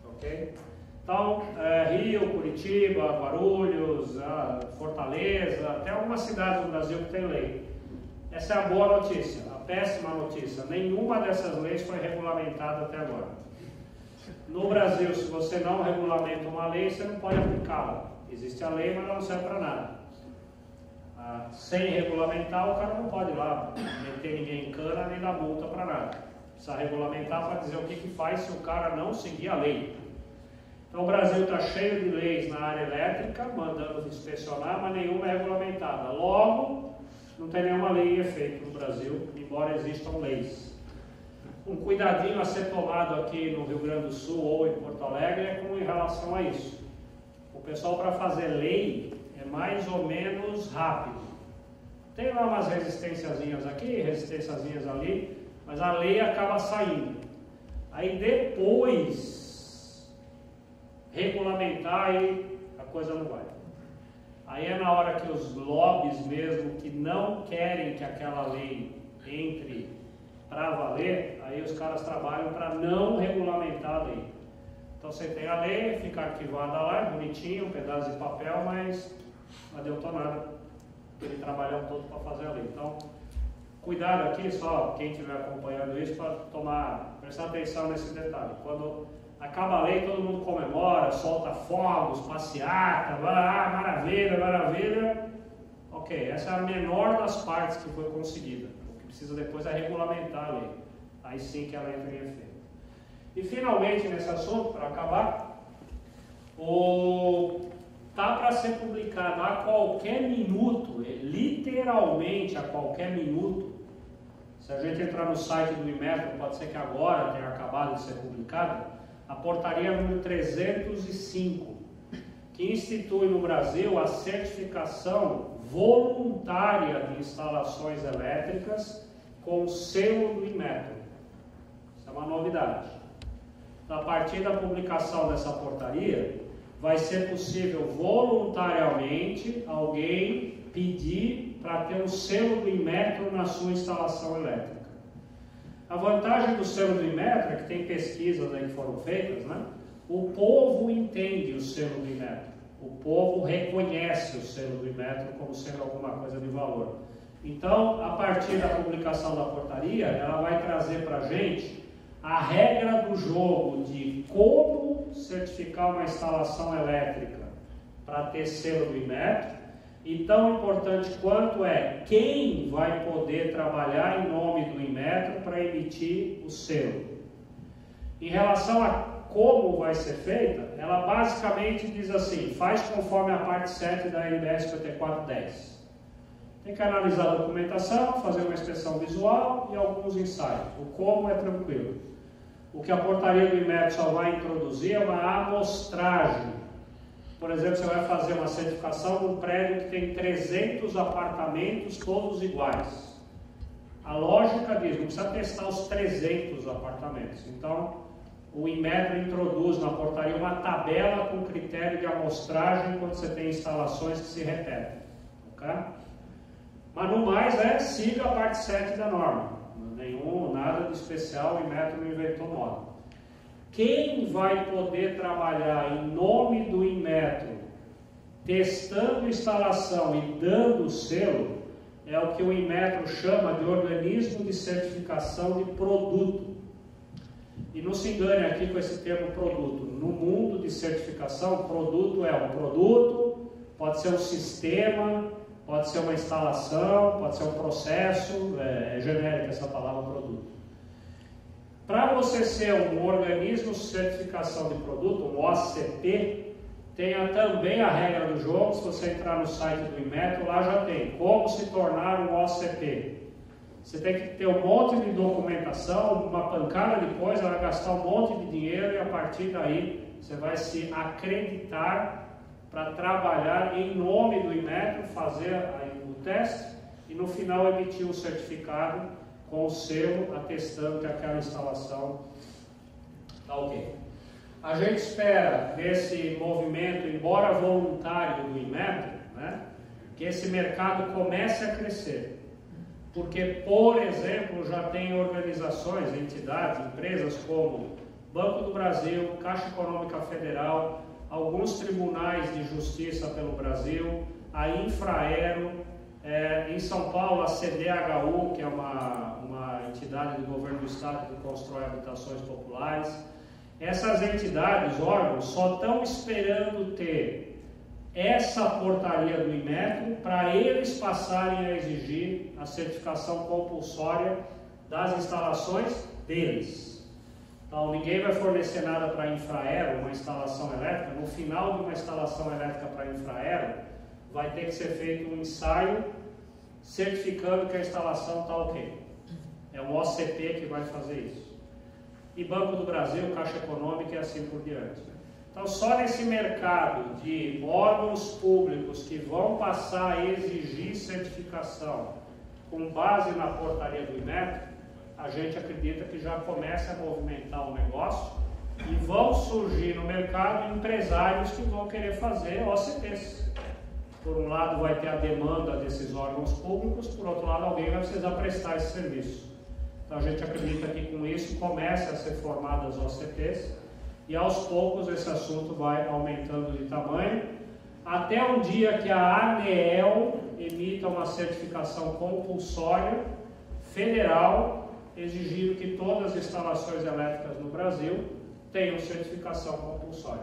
Ok? Então, Rio, Curitiba, Guarulhos, Fortaleza, até algumas cidades do Brasil que tem lei. Essa é a boa notícia. A péssima notícia: nenhuma dessas leis foi regulamentada até agora. No Brasil, se você não regulamenta uma lei, você não pode aplicá-la. Existe a lei, mas ela não serve para nada. Sem regulamentar, o cara não pode ir lá meter ninguém em cana nem dar multa para nada. Precisa regulamentar para dizer o que faz se o cara não seguir a lei. Então o Brasil está cheio de leis na área elétrica, mandando inspecionar, mas nenhuma é regulamentada. Logo, não tem nenhuma lei em efeito no Brasil, embora existam leis. Um cuidadinho a ser tomado aqui no Rio Grande do Sul ou em Porto Alegre é com relação a isso. O pessoal, para fazer lei, é mais ou menos rápido. Tem lá umas resistênciazinhas aqui, resistênciazinhas ali, mas a lei acaba saindo. Aí depois regulamentar e a coisa não vai. Aí é na hora que os lobbies mesmo, que não querem que aquela lei entre para valer, aí os caras trabalham para não regulamentar a lei. Então você tem a lei, fica arquivada lá, é bonitinho, um pedaço de papel, mas não adiantou nada. Ele trabalhou todo para fazer a lei. Então, cuidado aqui, só quem estiver acompanhando isso, para prestar atenção nesse detalhe. Quando acaba a lei, todo mundo comemora, solta fogos, passeata, maravilha, maravilha. Ok, essa é a menor das partes que foi conseguida. O que precisa depois é regulamentar a lei. Aí sim que ela entra em efeito. E finalmente, nesse assunto, para acabar, está para ser publicado a qualquer minuto, literalmente a qualquer minuto. Se a gente entrar no site do Inmetro, pode ser que agora tenha acabado de ser publicado, a portaria número 305, que institui no Brasil a certificação voluntária de instalações elétricas com o selo do Inmetro. Isso é uma novidade. A partir da publicação dessa portaria, vai ser possível voluntariamente alguém pedir para ter um selo do Inmetro na sua instalação elétrica. A vantagem do selo do Inmetro é que tem pesquisas aí que foram feitas, né? O povo entende o selo do Inmetro. O povo reconhece o selo do Inmetro como sendo alguma coisa de valor. Então, a partir da publicação da portaria, ela vai trazer para a gente a regra do jogo de como certificar uma instalação elétrica para ter selo do Inmetro, e tão importante quanto é quem vai poder trabalhar em nome do Inmetro para emitir o selo. Em relação a como vai ser feita, ela basicamente diz assim: faz conforme a parte 7 da NBS 5410. Tem que analisar a documentação, fazer uma inspeção visual e alguns ensaios. O como é tranquilo. O que a portaria do Inmetro só vai introduzir é uma amostragem. Por exemplo, você vai fazer uma certificação num prédio que tem 300 apartamentos, todos iguais. A lógica diz, não precisa testar os 300 apartamentos. Então, o Inmetro introduz na portaria uma tabela com critério de amostragem quando você tem instalações que se repetem. Okay? Mas no mais siga a parte 7 da norma. Nada de especial, o Inmetro não inventou moda. Quem vai poder trabalhar em nome do Inmetro, testando instalação e dando selo, é o que o Inmetro chama de organismo de certificação de produto. E não se engane aqui com esse termo produto. No mundo de certificação, produto é um produto, pode ser um sistema, pode ser uma instalação, pode ser um processo, é genérica essa palavra produto. Para você ser um organismo de certificação de produto, um OCP, tenha também a regra do jogo. Se você entrar no site do Inmetro, lá já tem como se tornar um OCP. Você tem que ter um monte de documentação, uma pancada de coisa, vai gastar um monte de dinheiro e a partir daí você vai se acreditar para trabalhar em nome do Inmetro, fazer o teste e no final emitir um certificado com o selo atestando que aquela instalação está ok. A gente espera nesse movimento, embora voluntário do Inmetro, né, que esse mercado comece a crescer. Porque, por exemplo, já tem organizações, entidades, empresas como Banco do Brasil, Caixa Econômica Federal, alguns tribunais de justiça pelo Brasil, a Infraero, em São Paulo a CDHU, que é uma entidade do governo do estado que constrói habitações populares. Essas entidades, órgãos, só estão esperando ter essa portaria do Inmetro para eles passarem a exigir a certificação compulsória das instalações deles. Então, ninguém vai fornecer nada para a Infraero, uma instalação elétrica. No final de uma instalação elétrica para a Infraero, vai ter que ser feito um ensaio certificando que a instalação está ok. É o OCP que vai fazer isso. E Banco do Brasil, Caixa Econômica e assim por diante. Então, só nesse mercado de órgãos públicos que vão passar a exigir certificação com base na portaria do Inmetro, a gente acredita que já começa a movimentar o negócio e vão surgir no mercado empresários que vão querer fazer OCPs. Por um lado vai ter a demanda desses órgãos públicos, por outro lado alguém vai precisar prestar esse serviço. Então a gente acredita que com isso comece a ser formadas OCPs e aos poucos esse assunto vai aumentando de tamanho, até um dia que a ANEEL emita uma certificação compulsória federal, exigindo que todas as instalações elétricas no Brasil tenham certificação compulsória.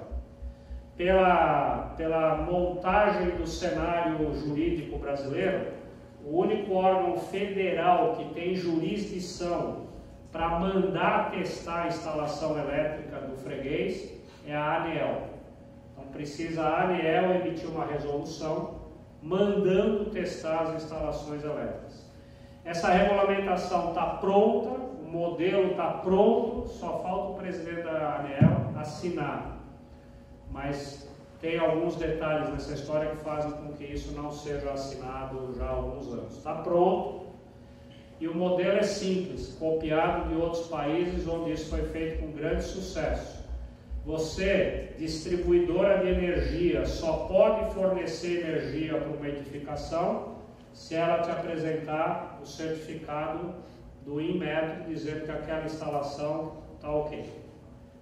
Pela montagem do cenário jurídico brasileiro, o único órgão federal que tem jurisdição para mandar testar a instalação elétrica do freguês é a ANEEL. Então precisa a ANEEL emitir uma resolução mandando testar as instalações elétricas. Essa regulamentação está pronta, o modelo está pronto, só falta o presidente da ANEEL assinar. Mas tem alguns detalhes nessa história que fazem com que isso não seja assinado já há alguns anos. Está pronto. E o modelo é simples, copiado de outros países onde isso foi feito com grande sucesso. Você, distribuidora de energia, só pode fornecer energia para uma edificação se ela te apresentar o certificado do Inmetro dizendo que aquela instalação está ok.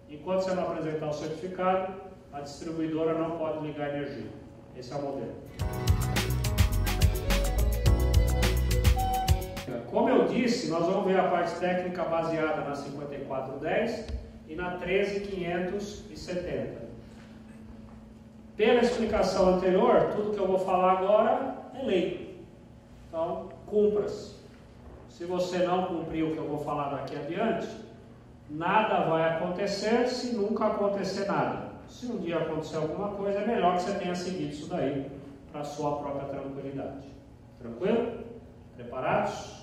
Enquanto você não apresentar o certificado, a distribuidora não pode ligar energia. Esse é o modelo. Como eu disse, nós vamos ver a parte técnica baseada na 5410 e na 13570. Pela explicação anterior, tudo que eu vou falar agora é lei. Então, cumpra-se. Se você não cumprir o que eu vou falar daqui adiante, nada vai acontecer se nunca acontecer nada. Se um dia acontecer alguma coisa, é melhor que você tenha seguido isso daí para a sua própria tranquilidade. Tranquilo? Preparados?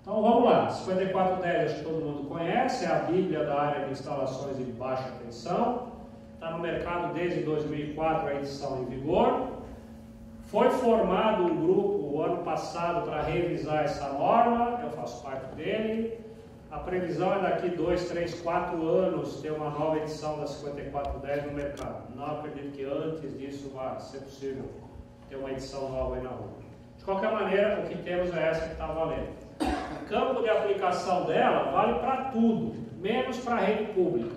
Então vamos lá, 5410 acho que todo mundo conhece, é a Bíblia da área de instalações de baixa tensão, está no mercado desde 2004 a edição em vigor. Foi formado um grupo o ano passado para revisar essa norma, eu faço parte dele. A previsão é daqui 2, 3, 4 anos ter uma nova edição da 5410 no mercado. Não acredito que antes disso vá ser possível ter uma edição nova aí na rua. De qualquer maneira, o que temos é essa que está valendo. O campo de aplicação dela vale para tudo, menos para a rede pública.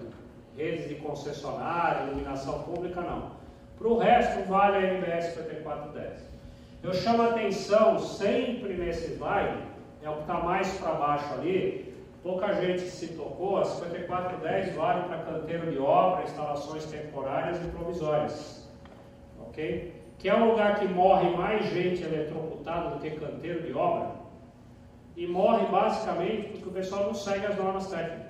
Redes de concessionária, iluminação pública, não. Para o resto, vale a NBS 5410. Eu chamo a atenção sempre nesse slide, é o que está mais para baixo ali, pouca gente se tocou, a 5410 vale para canteiro de obra, instalações temporárias e provisórias. Ok? Que é um lugar que morre mais gente eletrocutada do que canteiro de obra, e morre basicamente porque o pessoal não segue as normas técnicas.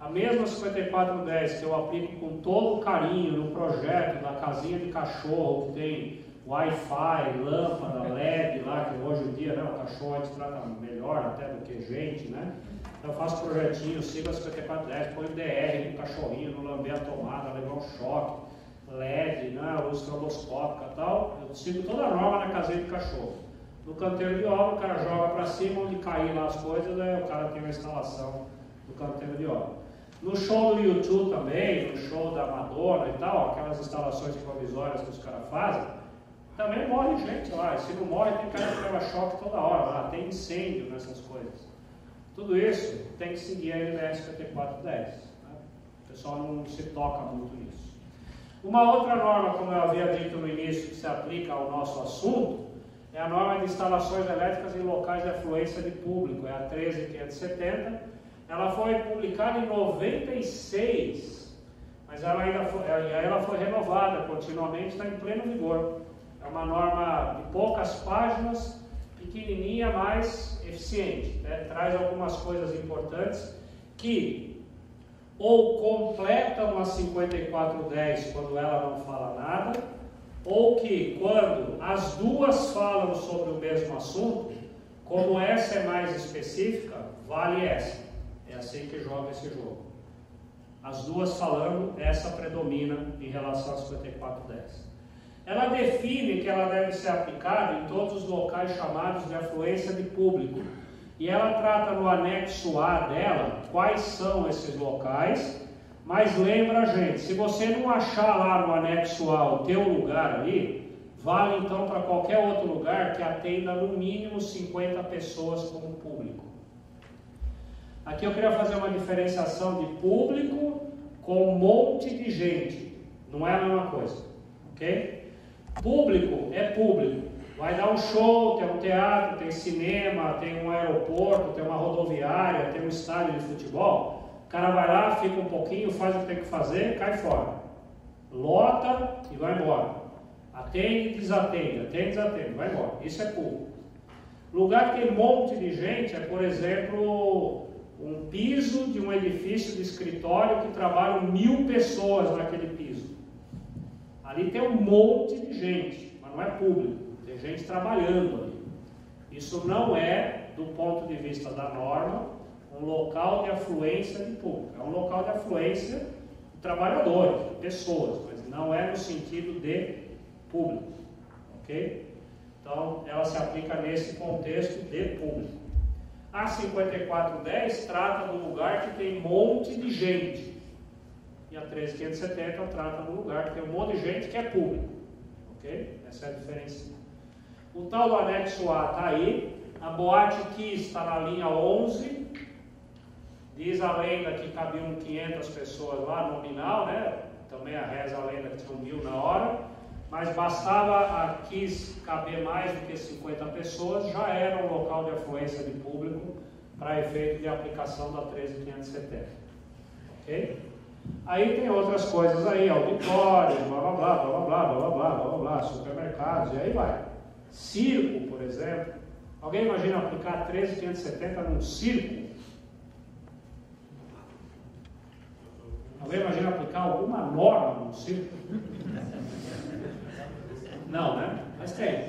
A mesma 5410 que eu aplico com todo o carinho no projeto da casinha de cachorro, que tem Wi-Fi, lâmpada, LED lá, que hoje em dia, né, o cachorro a gente trata melhor até do que gente, né? Então eu faço projetinho, sigo a 5410, põe DR no cachorrinho, não lamber a tomada, levar um choque. LED, né, luz estroboscópica e tal, eu sigo toda a norma na casinha de cachorro. No canteiro de obra, o cara joga para cima, onde cair lá as coisas, aí o cara tem uma instalação do canteiro de obra. No show do YouTube também, no show da Madonna e tal, aquelas instalações provisórias que os caras fazem, também morre gente lá. E se não morre, tem cara que leva choque toda hora lá, tem incêndio nessas coisas. Tudo isso tem que seguir a NBR 5410. Né? O pessoal não se toca muito nisso. Uma outra norma, como eu havia dito no início, que se aplica ao nosso assunto, é a norma de instalações elétricas em locais de afluência de público, é a 13570. Ela foi publicada em 96, mas ela foi renovada continuamente, está em pleno vigor. É uma norma de poucas páginas, pequenininha, mas eficiente. Né? Traz algumas coisas importantes que ou completam a 5410 quando ela não fala nada, ou que quando as duas falam sobre o mesmo assunto, como essa é mais específica, vale essa. É assim que joga esse jogo. As duas falando, essa predomina em relação a 5410. Ela define que ela deve ser aplicada em todos os locais chamados de afluência de público. E ela trata no anexo A dela quais são esses locais, mas lembra a gente, se você não achar lá no anexo A o teu lugar ali, vale então para qualquer outro lugar que atenda no mínimo 50 pessoas como público. Aqui eu queria fazer uma diferenciação de público com um monte de gente. Não é a mesma coisa, ok? Público é público. Vai dar um show, tem um teatro, tem cinema, tem um aeroporto, tem uma rodoviária, tem um estádio de futebol. O cara vai lá, fica um pouquinho, faz o que tem que fazer, cai fora. Lota e vai embora. Atende, desatende, vai embora. Isso é público. Lugar que tem um monte de gente é, por exemplo, um piso de um edifício de escritório que trabalham 1000 pessoas naquele piso. Ali tem um monte de gente, mas não é público. Tem gente trabalhando ali. Isso não é, do ponto de vista da norma, um local de afluência de público. É um local de afluência de trabalhadores, de pessoas, mas não é no sentido de público. Ok? Então, ela se aplica nesse contexto de público. A 5410 trata do lugar que tem um monte de gente. E a 13570 trata do lugar que tem um monte de gente que é público. Ok? Essa é a diferença. O tal do anexo A está aí. A Boate Kiss está na linha 11. Diz a lenda que cabiam 500 pessoas lá, nominal, né? Também reza a lenda que tinham 1000 na hora. Mas bastava a Kiss caber mais do que 50 pessoas, já era um local de afluência de público para efeito de aplicação da 13570. Ok? Aí tem outras coisas aí, auditórios, blá blá blá, blá blá blá, blá blá blá, blá blá, supermercados, e aí vai. Circo, por exemplo. Alguém imagina aplicar 13570 num circo? Alguém imagina aplicar alguma norma num circo? Não, né? Mas tem.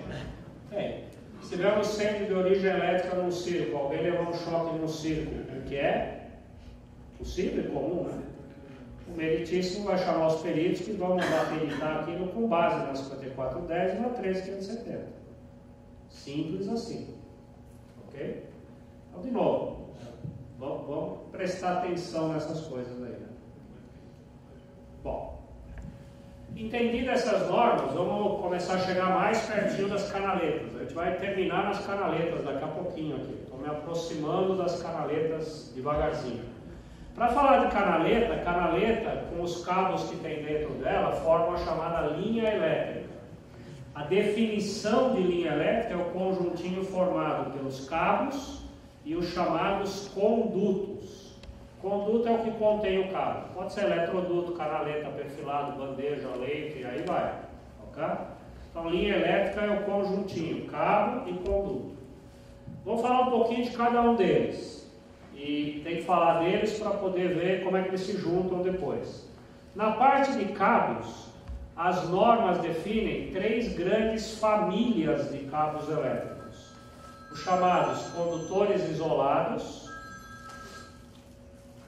Tem. Se tiver um incêndio de origem elétrica num circo, alguém levou um choque num circo, o que é possível e comum, né? O meritíssimo vai chamar os peritos que vão mandar peritar aquilo com base na 5410 e na 13570. Simples assim. Ok? Então, de novo, vamos prestar atenção nessas coisas aí, né? Bom, entendidas essas normas, vamos começar a chegar mais pertinho das canaletas. A gente vai terminar nas canaletas daqui a pouquinho aqui. Estou me aproximando das canaletas devagarzinho. Para falar de canaleta, canaleta, com os cabos que tem dentro dela, forma a chamada linha elétrica. A definição de linha elétrica é o conjuntinho formado pelos cabos e os chamados condutos. Conduto é o que contém o cabo. Pode ser eletroduto, canaleta, perfilado, bandeja, leite, e aí vai. Okay? Então, linha elétrica é o conjuntinho, cabo e conduto. Vou falar um pouquinho de cada um deles. E tem que falar deles para poder ver como é que eles se juntam depois. Na parte de cabos, as normas definem 3 grandes famílias de cabos elétricos. Os chamados condutores isolados.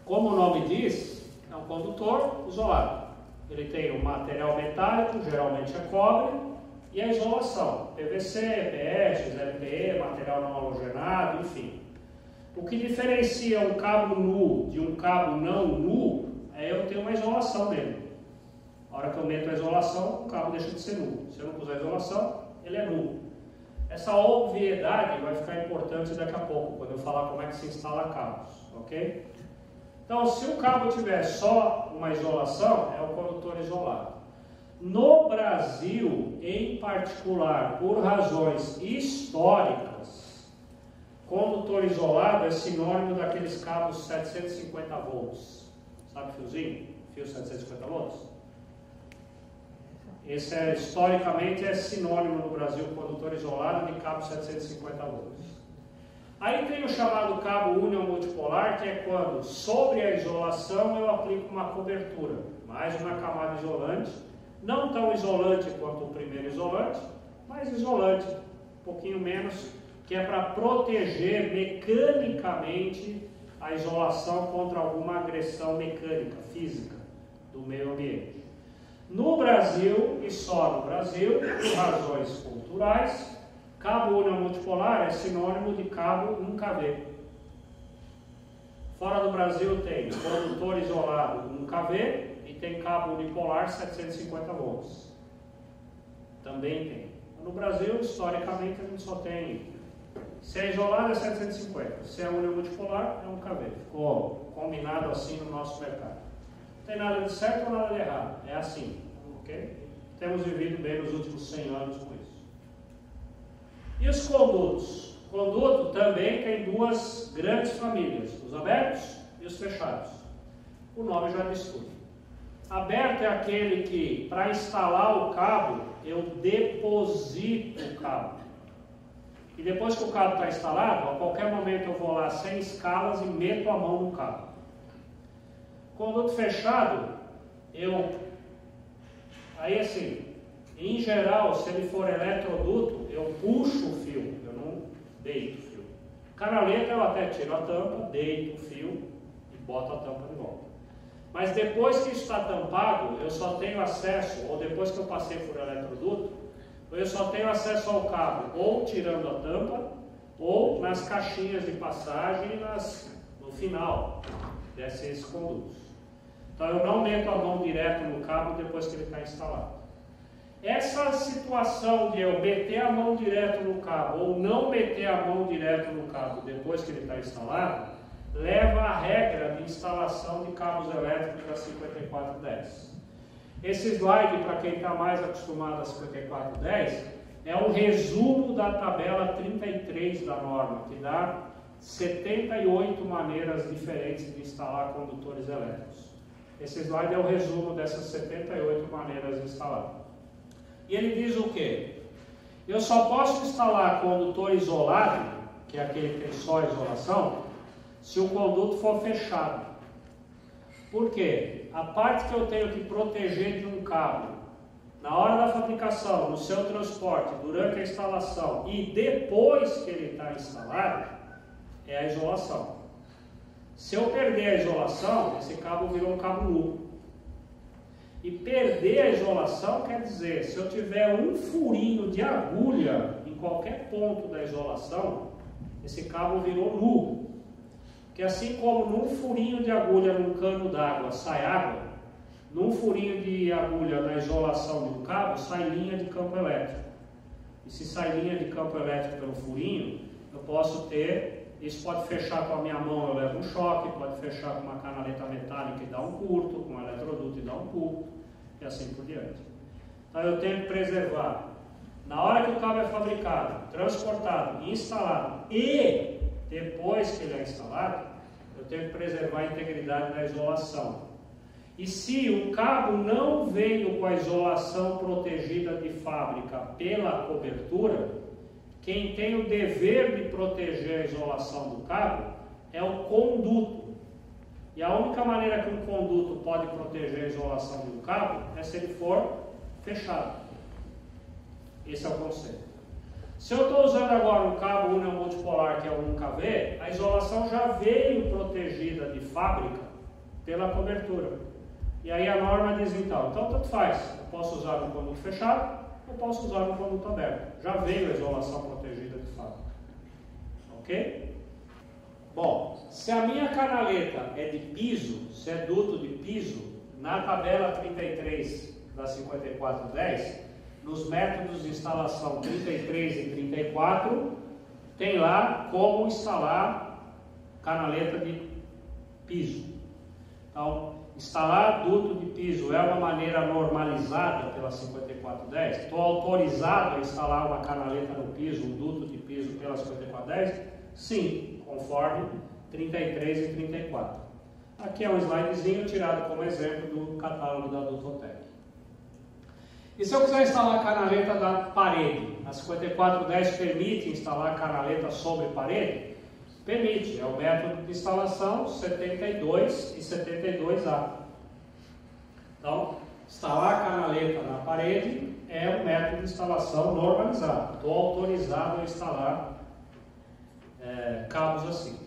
Como o nome diz, é um condutor isolado. Ele tem o material metálico, geralmente é cobre, e a isolação, PVC, PEX, LPE, material não halogenado, enfim. O que diferencia um cabo nu de um cabo não nu é eu ter uma isolação nele. A hora que eu meto a isolação, o cabo deixa de ser nu. Se eu não puser isolação, ele é nu. Essa obviedade vai ficar importante daqui a pouco, quando eu falar como é que se instala cabos, ok? Então, se o cabo tiver só uma isolação, é o condutor isolado. No Brasil, em particular, por razões históricas, condutor isolado é sinônimo daqueles cabos 750 volts. Sabe fiozinho? Fio 750 volts? Esse historicamente é sinônimo no Brasil, condutor isolado de cabo 750 volts. Aí tem o chamado cabo único multipolar, que é quando sobre a isolação eu aplico uma cobertura, mais uma camada isolante, não tão isolante quanto o primeiro isolante, mas isolante, um pouquinho menos, que é para proteger mecanicamente a isolação contra alguma agressão mecânica, física do meio ambiente. No Brasil, e só no Brasil, por razões culturais, cabo único multipolar é sinônimo de cabo 1kV. Fora do Brasil tem condutor isolado 1kV e tem cabo unipolar 750 volts. Também tem. No Brasil, historicamente, a gente só tem, se é isolado é 750, se é único multipolar é 1kV. Ficou combinado assim no nosso mercado. Não tem nada de certo ou nada de errado, é assim, ok? Temos vivido bem nos últimos 100 anos com isso. E os condutos? O conduto também tem duas grandes famílias, os abertos e os fechados. O nome já diz tudo. Aberto é aquele que, para instalar o cabo, eu deposito o cabo. E depois que o cabo está instalado, a qualquer momento eu vou lá sem escalas e meto a mão no cabo. Conduto fechado, aí assim, em geral, se ele for eletroduto, eu puxo o fio, eu não deito o fio. Canaleta eu até tiro a tampa, deito o fio e boto a tampa de volta. Mas depois que está tampado, eu só tenho acesso, ou depois que eu passei por eletroduto, eu só tenho acesso ao cabo ou tirando a tampa, ou nas caixinhas de passagem no final desses condutos. Então eu não meto a mão direto no cabo depois que ele está instalado. Essa situação de eu meter a mão direto no cabo ou não meter a mão direto no cabo depois que ele está instalado, leva à regra de instalação de cabos elétricos da 5410. Esse slide, para quem está mais acostumado a 5410, é um resumo da tabela 33 da norma, que dá 78 maneiras diferentes de instalar condutores elétricos. Esse slide é o resumo dessas 78 maneiras de instalar. E ele diz o quê? Eu só posso instalar condutor isolado, que é aquele que tem só isolação, se o conduto for fechado. Por quê? A parte que eu tenho que proteger de um cabo, na hora da fabricação, no seu transporte, durante a instalação e depois que ele está instalado, é a isolação. Se eu perder a isolação, esse cabo virou um cabo nu. E perder a isolação quer dizer, se eu tiver um furinho de agulha em qualquer ponto da isolação, esse cabo virou nu. Que assim como num furinho de agulha num cano d'água sai água, num furinho de agulha na isolação de um cabo sai linha de campo elétrico. E se sai linha de campo elétrico pelo furinho, eu posso ter... Isso pode fechar com a minha mão, eu levo um choque, pode fechar com uma canaleta metálica e dar um curto, com um eletroduto e dar um curto, e assim por diante. Então eu tenho que preservar, na hora que o cabo é fabricado, transportado, instalado e depois que ele é instalado, eu tenho que preservar a integridade da isolação. E se o cabo não veio com a isolação protegida de fábrica pela cobertura, quem tem o dever de proteger a isolação do cabo é o conduto. E a única maneira que um conduto pode proteger a isolação de um cabo é se ele for fechado. Esse é o conceito. Se eu estou usando agora um cabo único multipolar, que é o 1kV, a isolação já veio protegida de fábrica pela cobertura. E aí a norma diz então tanto faz, eu posso usar no conduto fechado, eu posso usar no conduto aberto. Já veio a isolação protegida de fato. Ok? Bom, se a minha canaleta é de piso, se é duto de piso, na tabela 33 da 5410, nos métodos de instalação 33 e 34, tem lá como instalar canaleta de piso. Então, instalar duto de piso é uma maneira normalizada pela 5410? Estou autorizado a instalar uma canaleta no piso, um duto de piso pela 5410? Sim, conforme 33 e 34. Aqui é um slidezinho tirado como exemplo do catálogo da Dutotec. E se eu quiser instalar a canaleta da parede? A 5410 permite instalar a canaleta sobre parede? Permite, é o método de instalação 72 e 72A. Então, instalar a canaleta na parede é o método de instalação normalizado. Estou autorizado a instalar cabos assim.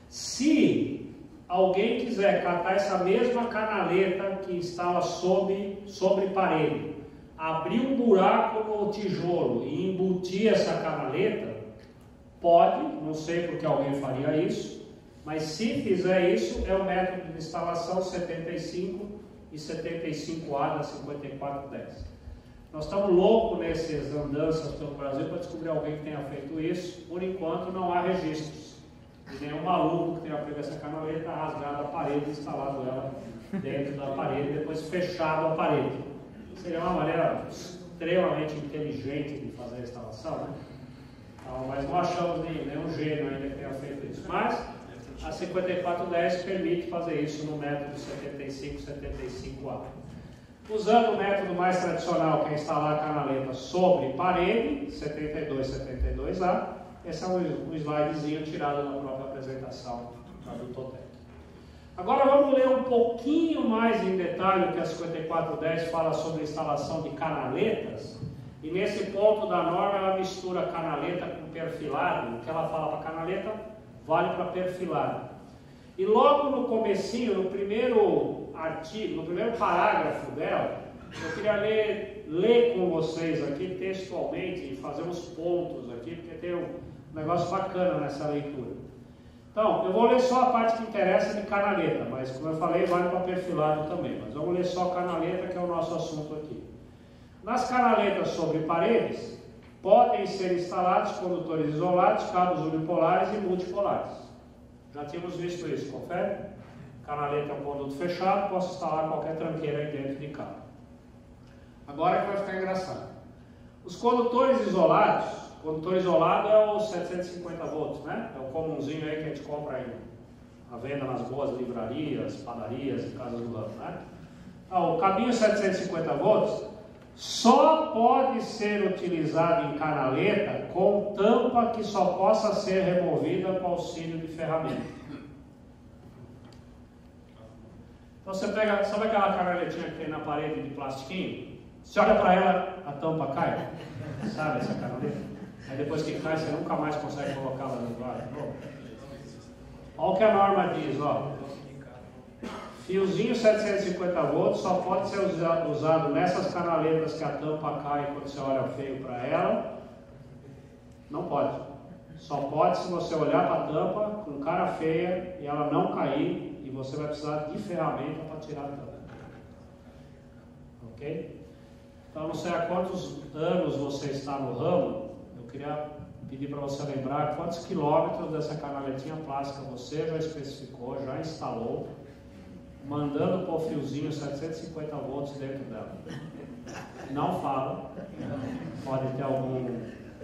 Se alguém quiser catar essa mesma canaleta que instala sobre parede, abrir um buraco no tijolo e embutir essa canaleta, pode, não sei porque alguém faria isso, mas se fizer isso, é o método de instalação 75 e 75A da 5410. Nós estamos loucos nessas andanças pelo Brasil para descobrir alguém que tenha feito isso. Por enquanto não há registros de nenhum maluco que tenha pego essa canaleta, rasgado a parede e instalado ela dentro da parede, depois fechado a parede. Seria uma maneira extremamente inteligente de fazer a instalação, né? Então, mas não achamos nenhum gênio ainda que tenha feito isso. Mas a 5410 permite fazer isso no método 75-75A. Usando o método mais tradicional, que é instalar a canaleta sobre parede, 72-72A, esse é um slidezinho tirado da própria apresentação da Dutotec. Agora vamos ler um pouquinho mais em detalhe o que a 5410 fala sobre a instalação de canaletas. E nesse ponto da norma ela mistura canaleta com perfilado. O que ela fala para canaleta vale para perfilado. E logo no comecinho, no primeiro artigo, no primeiro parágrafo dela, eu queria ler com vocês aqui textualmente e fazer uns pontos aqui, porque tem um negócio bacana nessa leitura. Então, eu vou ler só a parte que interessa de canaleta, mas como eu falei, vale para perfilado também. Mas vamos ler só canaleta, que é o nosso assunto aqui. Nas canaletas sobre paredes, podem ser instalados condutores isolados, cabos unipolares e multipolares. Já tínhamos visto isso, confere? Canaleta é um conduto fechado, posso instalar qualquer tranqueira aí dentro de cabo. Agora é que vai ficar engraçado. Os condutores isolados, condutor isolado é o 750 volts, né? É o comumzinho aí que a gente compra aí, à venda nas boas livrarias, padarias e casas do ramo, né? Então, o cabinho 750 volts só pode ser utilizado em canaleta com tampa que só possa ser removida com auxílio de ferramenta. Então você pega, sabe aquela canaletinha que tem na parede de plastiquinho? Você olha para ela, a tampa cai. Sabe essa canaleta? Aí depois que cai, você nunca mais consegue colocá-la no lugar. Olha o que a norma diz, ó. Fiozinho 750 volts só pode ser usado nessas canaletas que a tampa cai quando você olha feio para ela. Não pode. Só pode se você olhar para a tampa com cara feia e ela não cair e você vai precisar de ferramenta para tirar a tampa. Ok? Então, não sei há quantos anos você está no ramo, eu queria pedir para você lembrar quantos quilômetros dessa canaletinha plástica você já especificou, já instalou, mandando pôr fiozinho 750 volts dentro dela. Não fala. Pode ter algum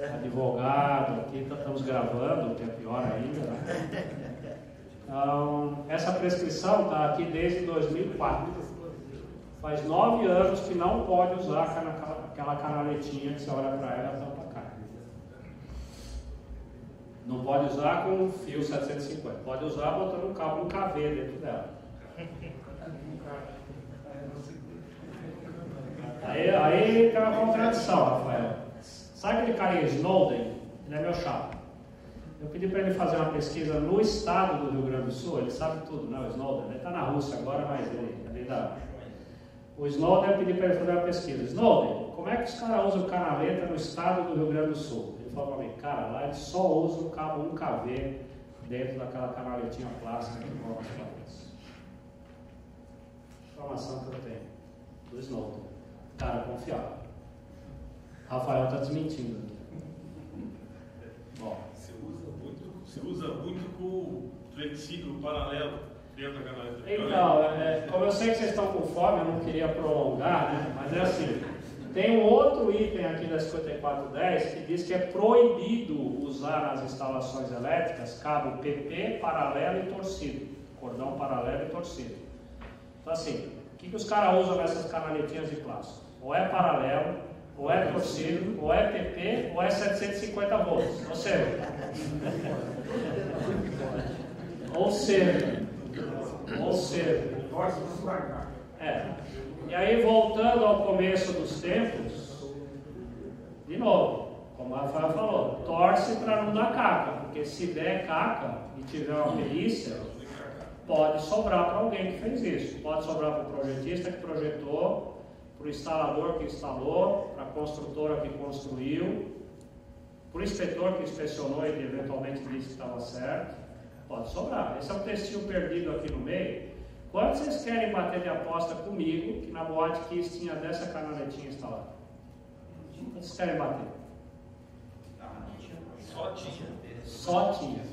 advogado aqui, estamos gravando, que é pior ainda, né? Então, essa prescrição está aqui desde 2004. Faz 9 anos que não pode usar aquela canaletinha que você olha para ela e a tampa cai. Não pode usar com fio 750. Pode usar botando um cabo no KV dentro dela. Aí tem uma contradição, Rafael. Sabe aquele carinha Snowden? Ele é meu chapa. Eu pedi para ele fazer uma pesquisa no estado do Rio Grande do Sul. Ele sabe tudo, né? O Snowden. Ele está na Rússia agora, mas ele é da O Snowden, eu pedi para ele fazer uma pesquisa. Snowden, como é que os caras usam canaleta no estado do Rio Grande do Sul? Ele falou para mim, cara, lá eles só usam o cabo 1kV dentro daquela canaletinha plástica que coloca as paredes. Informação que eu tenho do Snowden. Cara, confiável. Rafael está desmentindo. Bom. Você usa muito com o flexível paralelo dentro da canaleta. Então, como eu sei que vocês estão com fome, eu não queria prolongar, né? Mas é assim, tem um outro item aqui da 5410 que diz que é proibido usar nas instalações elétricas cabo PP, paralelo e torcido, cordão paralelo e torcido. Então assim, o que os caras usam nessas canaletinhas de plástico? Ou é paralelo, ou é torcido, ou é PP, ou é 750 volts. Ou seja, E aí, voltando ao começo dos tempos, de novo, como a Rafael falou, torce para não dar caca, porque se der caca e tiver uma perícia, pode sobrar para alguém que fez isso. Pode sobrar para o projetista que projetou, para o instalador que instalou, para a construtora que construiu, para o inspetor que inspecionou e eventualmente disse que estava certo. Pode sobrar. Esse é um textinho perdido aqui no meio. Quando vocês querem bater de aposta comigo, que na Boate Kiss tinha dessa canaletinha instalada? Quando vocês querem bater? Só tinha. Só tinha.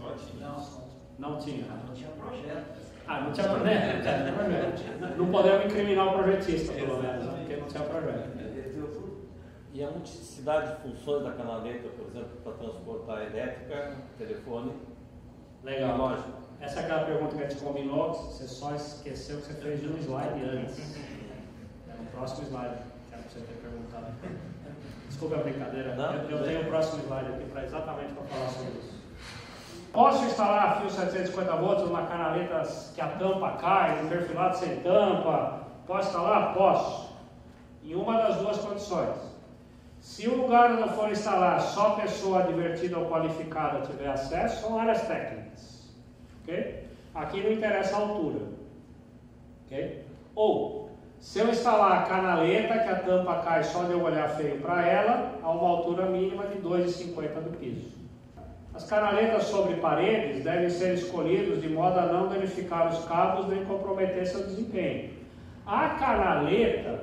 Não tinha. Não tinha projeto. Não tinha projeto. Não podemos incriminar o projetista, pelo menos, porque não tinha projeto. E a multiplicidade de funções da canaleta, por exemplo, para transportar elétrica, telefone. Legal. Lógico. Essa é aquela pergunta que a gente combinou, você só esqueceu que você fez de um slide antes. É no próximo slide, que era para você ter perguntado. Desculpa a brincadeira, eu tenho o próximo slide aqui exatamente para falar sobre isso. Posso instalar fio 750 volts numa canaleta que a tampa cai, um perfilado sem tampa? Posso instalar? Posso. Em uma das duas condições. Se o lugar onde eu for instalar só pessoa advertida ou qualificada tiver acesso, são áreas técnicas. Okay? Aqui não interessa a altura. Okay? Ou, se eu instalar a canaleta, que a tampa cai só de eu olhar feio para ela, a uma altura mínima de 2,50 do piso. As canaletas sobre paredes devem ser escolhidas de modo a não danificar os cabos nem comprometer seu desempenho. A canaleta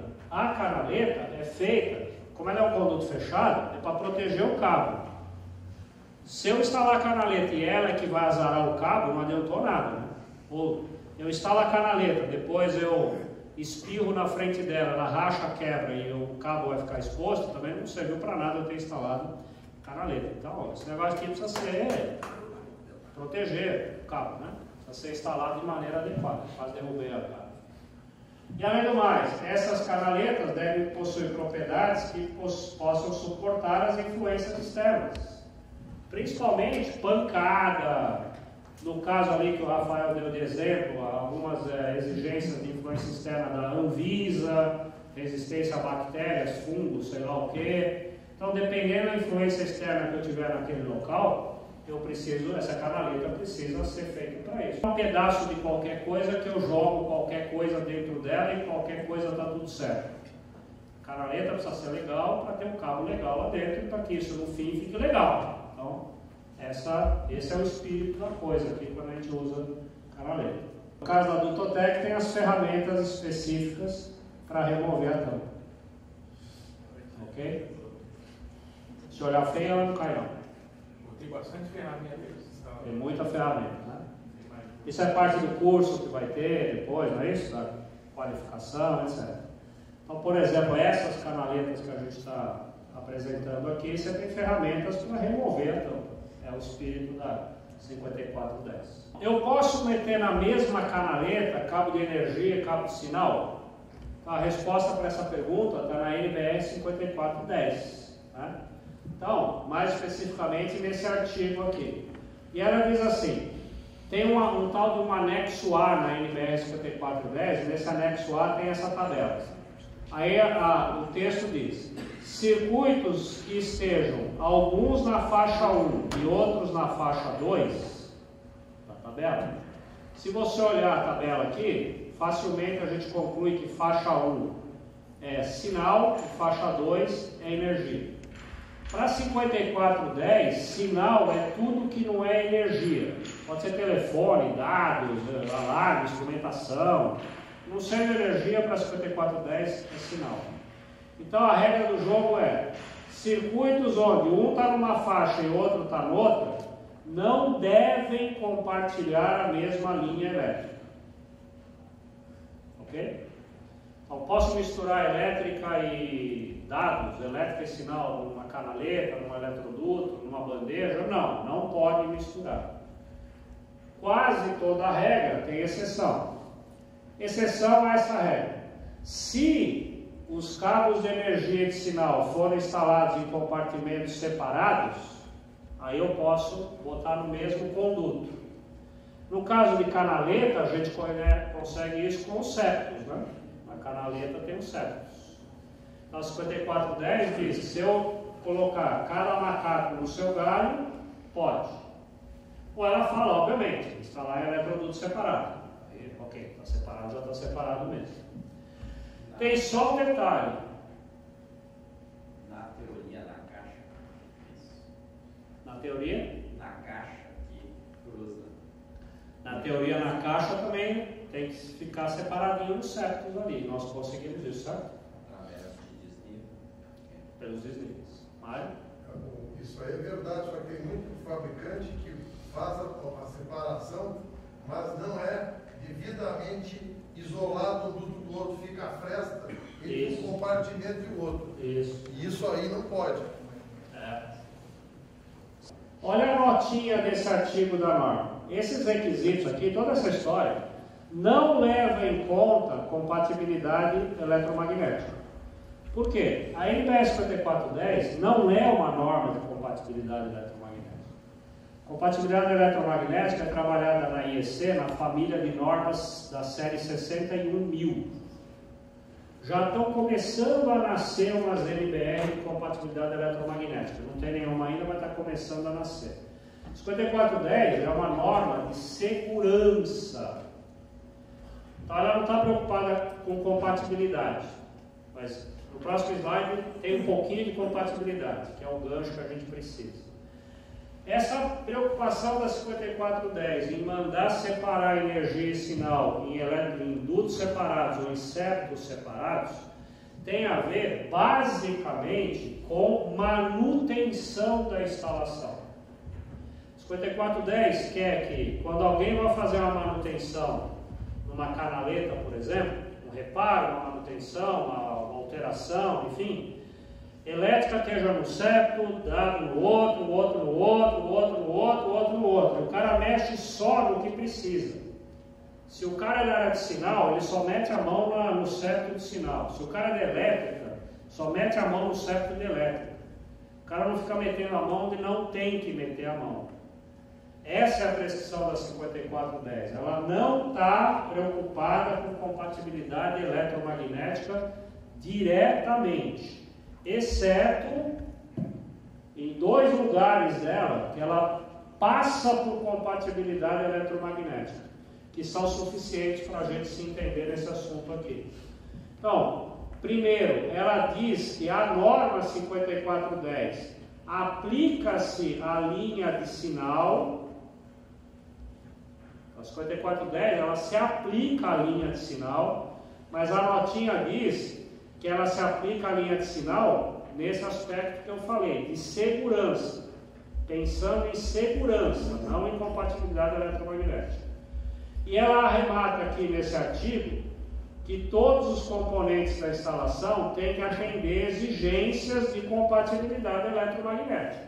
é feita, como ela é um conduto fechado, é para proteger o cabo. Se eu instalar a canaleta e ela é que vai azarar o cabo, não adiantou nada. Né? Ou eu instalo a canaleta, depois eu espirro na frente dela, ela racha a quebra e o cabo vai ficar exposto, também não serviu para nada eu ter instalado canaleta. Então, esse negócio aqui precisa ser proteger o cabo, né? Precisa ser instalado de maneira adequada. Quase derrubei a cara. E além do mais, essas canaletas devem possuir propriedades que possam suportar as influências externas. Principalmente pancada. No caso ali que o Rafael deu de exemplo, algumas exigências de influência externa da Anvisa, resistência a bactérias, fungos, sei lá o quê. Então, dependendo da influência externa que eu tiver naquele local, essa canaleta precisa ser feita para isso. Um pedaço de qualquer coisa que eu jogo qualquer coisa dentro dela e qualquer coisa está tudo certo. A canaleta precisa ser legal para ter um cabo legal lá dentro e para que isso no fim fique legal. Então, esse é o espírito da coisa aqui quando a gente usa canaleta. No caso da Dutotec tem as ferramentas específicas para remover a tampa. Ok? Se olhar feio, ela não cai não. Tem bastante ferramenta. Tem muita ferramenta, né? Isso é parte do curso que vai ter depois, não é isso? Da qualificação, etc. Então, por exemplo, essas canaletas que a gente está apresentando aqui, você tem ferramentas para remover a tampa. É o espírito da 5410. Eu posso meter na mesma canaleta cabo de energia e cabo de sinal? A resposta para essa pergunta está na NBR 5410. Né? Então, mais especificamente nesse artigo aqui. E ela diz assim, tem um tal de um anexo A na NBR 5410, e nesse anexo A tem essa tabela. Aí o texto diz, circuitos que estejam alguns na faixa 1 e outros na faixa 2, da tabela, se você olhar a tabela aqui, facilmente a gente conclui que faixa 1 é sinal, faixa 2 é energia. Para 5410, sinal é tudo que não é energia. Pode ser telefone, dados, alarme, instrumentação. Não sendo energia, para 5410 é sinal. Então a regra do jogo é: circuitos onde um está numa faixa e o outro está noutra, não devem compartilhar a mesma linha elétrica. Ok? Então posso misturar elétrica e dados, elétrica e sinal numa canaleta, num eletroduto, numa bandeja? Não, não pode misturar. Quase toda regra tem exceção. Exceção a essa regra: se os cabos de energia e de sinal forem instalados em compartimentos separados, aí eu posso botar no mesmo conduto. No caso de canaleta, a gente consegue isso com os septos, né? Na canaleta tem os septos. Então 5410 diz: se eu colocar cada macaco no seu galho, pode. Ou ela fala, obviamente, instalar em eletroduto separado. Aí, ok, está separado, já está separado mesmo. Tem só um detalhe. Na teoria, na caixa. Na teoria? Na caixa que cruza. Na teoria, na caixa também tem que ficar separadinho os septos ali. Nós conseguimos isso, certo? Através de desnível. Pelos desníveis. Mário? Isso aí é verdade, só que tem muito fabricante que faz a separação, mas não é devidamente isolado um do outro, fica a fresta entre um compartimento e o outro. Isso. E isso aí não pode. Olha a notinha desse artigo da norma. Esses requisitos aqui, toda essa história, não leva em conta compatibilidade eletromagnética. Por quê? A NBR 5410 não é uma norma de compatibilidade eletromagnética. Compatibilidade eletromagnética é trabalhada na IEC, na família de normas da série 61000. Já estão começando a nascer umas NBR de compatibilidade eletromagnética. Não tem nenhuma ainda, mas está começando a nascer. 5410 é uma norma de segurança. Então ela não está preocupada com compatibilidade. Mas no próximo slide tem um pouquinho de compatibilidade, que é o gancho que a gente precisa. Essa preocupação da 5410 em mandar separar energia e sinal em dutos separados ou em septos separados tem a ver basicamente com manutenção da instalação. 5410 quer que quando alguém vai fazer uma manutenção numa canaleta, por exemplo, um reparo, uma manutenção, uma alteração, enfim, elétrica esteja no septo, dado no outro, o outro no outro, o outro no outro, o outro no outro. O cara mexe só no que precisa. Se o cara é da área de sinal, ele só mete a mão no septo de sinal. Se o cara é da elétrica, só mete a mão no septo de elétrica. O cara não fica metendo a mão onde não tem que meter a mão. Essa é a prescrição da 5410. Ela não está preocupada com compatibilidade eletromagnética diretamente, exceto em 2 lugares dela que ela passa por compatibilidade eletromagnética, que são suficientes para a gente se entender nesse assunto aqui. Então, primeiro, ela diz que a norma 5410 aplica-se à linha de sinal. A 5410 ela se aplica à linha de sinal, mas a notinha diz que ela se aplica à linha de sinal nesse aspecto que eu falei, de segurança, pensando em segurança, não em compatibilidade eletromagnética. E ela arremata aqui nesse artigo que todos os componentes da instalação têm que atender exigências de compatibilidade eletromagnética.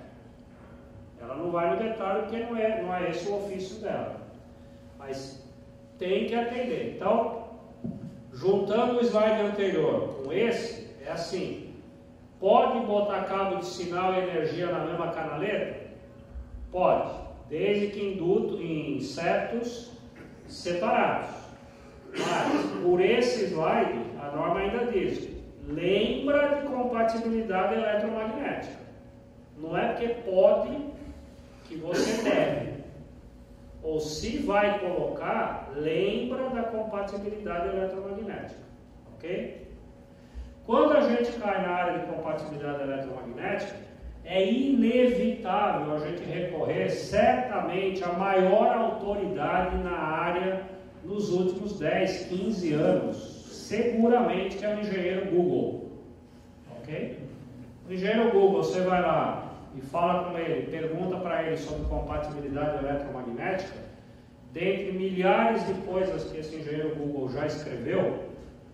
Ela não vai no detalhe porque não é esse o ofício dela, mas tem que atender. Então, juntando o slide anterior com esse, é assim: pode botar cabo de sinal e energia na mesma canaleta? Pode, desde que em septos separados. Mas, por esse slide, a norma ainda diz: lembra de compatibilidade eletromagnética. Não é porque pode que você deve. Ou se vai colocar, lembra da compatibilidade eletromagnética. Ok? Quando a gente cai na área de compatibilidade eletromagnética, é inevitável a gente recorrer certamente à maior autoridade na área nos últimos 10, 15 anos, seguramente, que é o engenheiro Google. Ok? O engenheiro Google, você vai lá e fala com ele, pergunta para ele sobre compatibilidade eletromagnética, dentre milhares de coisas que esse engenheiro Google já escreveu,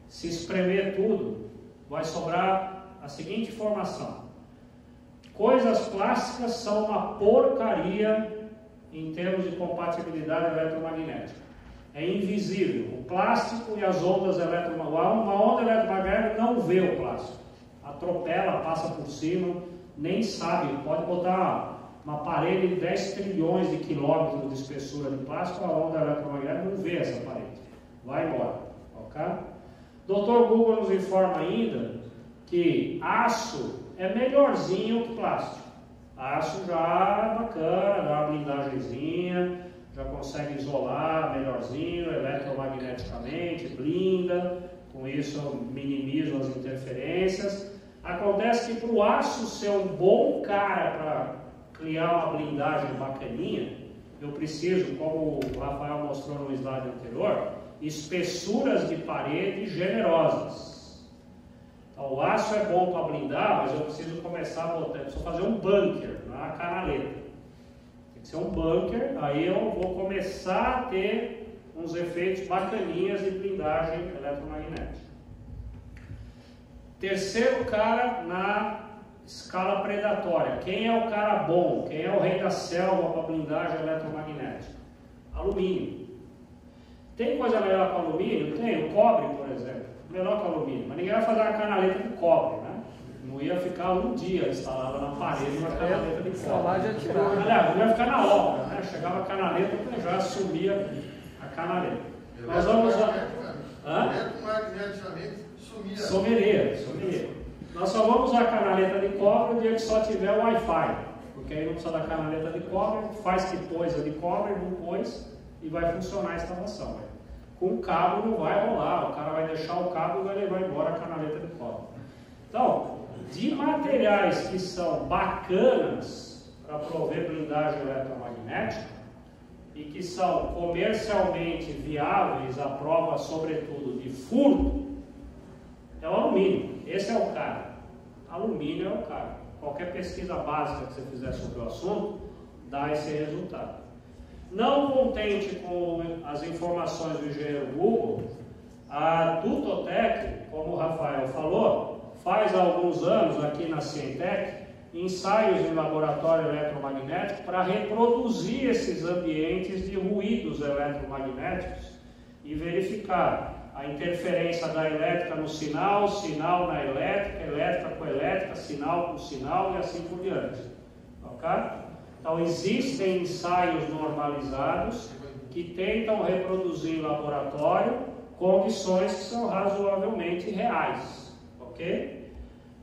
se espremer tudo, vai sobrar a seguinte informação: coisas plásticas são uma porcaria em termos de compatibilidade eletromagnética. É invisível. O plástico e as ondas eletromagnéticas, uma onda eletromagnética não vê o plástico. Atropela, passa por cima, nem sabe. Pode botar uma parede de 10 trilhões de quilômetros de espessura de plástico, a onda eletromagnética não vê essa parede. Vai embora. Ok? Dr. Google nos informa ainda que aço é melhorzinho que plástico. Aço já é bacana, dá uma blindagemzinha, já consegue isolar melhorzinho, eletromagneticamente, blinda, com isso minimiza as interferências. Acontece que para o aço ser um bom cara para criar uma blindagem bacaninha, eu preciso, como o Rafael mostrou no slide anterior, espessuras de parede generosas. Então, o aço é bom para blindar, mas eu preciso começar a botar, preciso fazer um bunker na canaleta. Tem que ser um bunker, aí eu vou começar a ter uns efeitos bacaninhas de blindagem eletromagnética. Terceiro cara na escala predatória. Quem é o cara bom? Quem é o rei da selva para blindagem eletromagnética? Alumínio. Tem coisa melhor que alumínio? Tem. O cobre, por exemplo. Melhor que alumínio. Mas ninguém vai fazer uma canaleta de cobre, né? Não ia ficar um dia instalada na parede uma canaleta de cobre. Aliás, não ia ficar na obra, né? Chegava a canaleta e já assumia a canaleta. Nós vamos usar... Eletromagneticamente Sumiria. Nós só vamos usar a canaleta de cobre no dia que só tiver o Wi-Fi. Porque aí não precisa da canaleta de cobre, faz que pôs a de cobre, não pôs, e vai funcionar a instalação. Né? Com o cabo não vai rolar, o cara vai deixar o cabo e vai levar embora a canaleta de cobre. Então, de materiais que são bacanas para prover blindagem eletromagnética e que são comercialmente viáveis à prova, sobretudo, de furto, é o alumínio. Esse é o cara. Alumínio é o cara. Qualquer pesquisa básica que você fizer sobre o assunto dá esse resultado. Não contente com as informações do engenheiro Google, a Dutotec, como o Rafael falou, faz há alguns anos aqui na Cientec ensaios em laboratório eletromagnético para reproduzir esses ambientes de ruídos eletromagnéticos e verificar a interferência da elétrica no sinal, sinal na elétrica, elétrica com elétrica, sinal com sinal e assim por diante. Ok? Então, existem ensaios normalizados que tentam reproduzir em laboratório condições que são razoavelmente reais. Ok?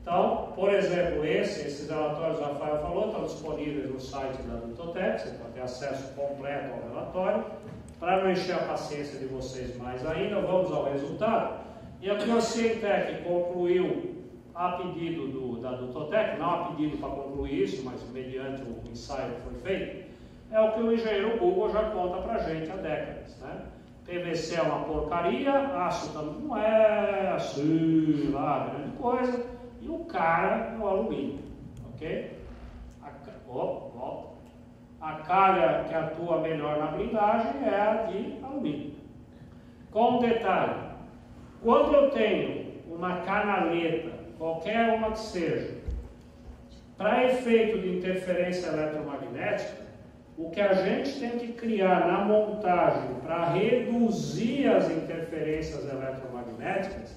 Então, por exemplo, esses relatórios que o Rafael falou estão disponíveis no site da Dutotec, você pode ter acesso completo ao relatório. Para não encher a paciência de vocês mais ainda, vamos ao resultado. E aqui a Cientec concluiu, a pedido da Dutotec, não a pedido para concluir isso, mas mediante o ensaio que foi feito, é o que o engenheiro Google já conta para a gente há décadas. Né? PVC é uma porcaria, aço também não é assim, lá, grande coisa, e o cara é o alumínio. Ok? A calha que atua melhor na blindagem é a de alumínio. Com um detalhe, quando eu tenho uma canaleta, qualquer uma que seja, para efeito de interferência eletromagnética, o que a gente tem que criar na montagem para reduzir as interferências eletromagnéticas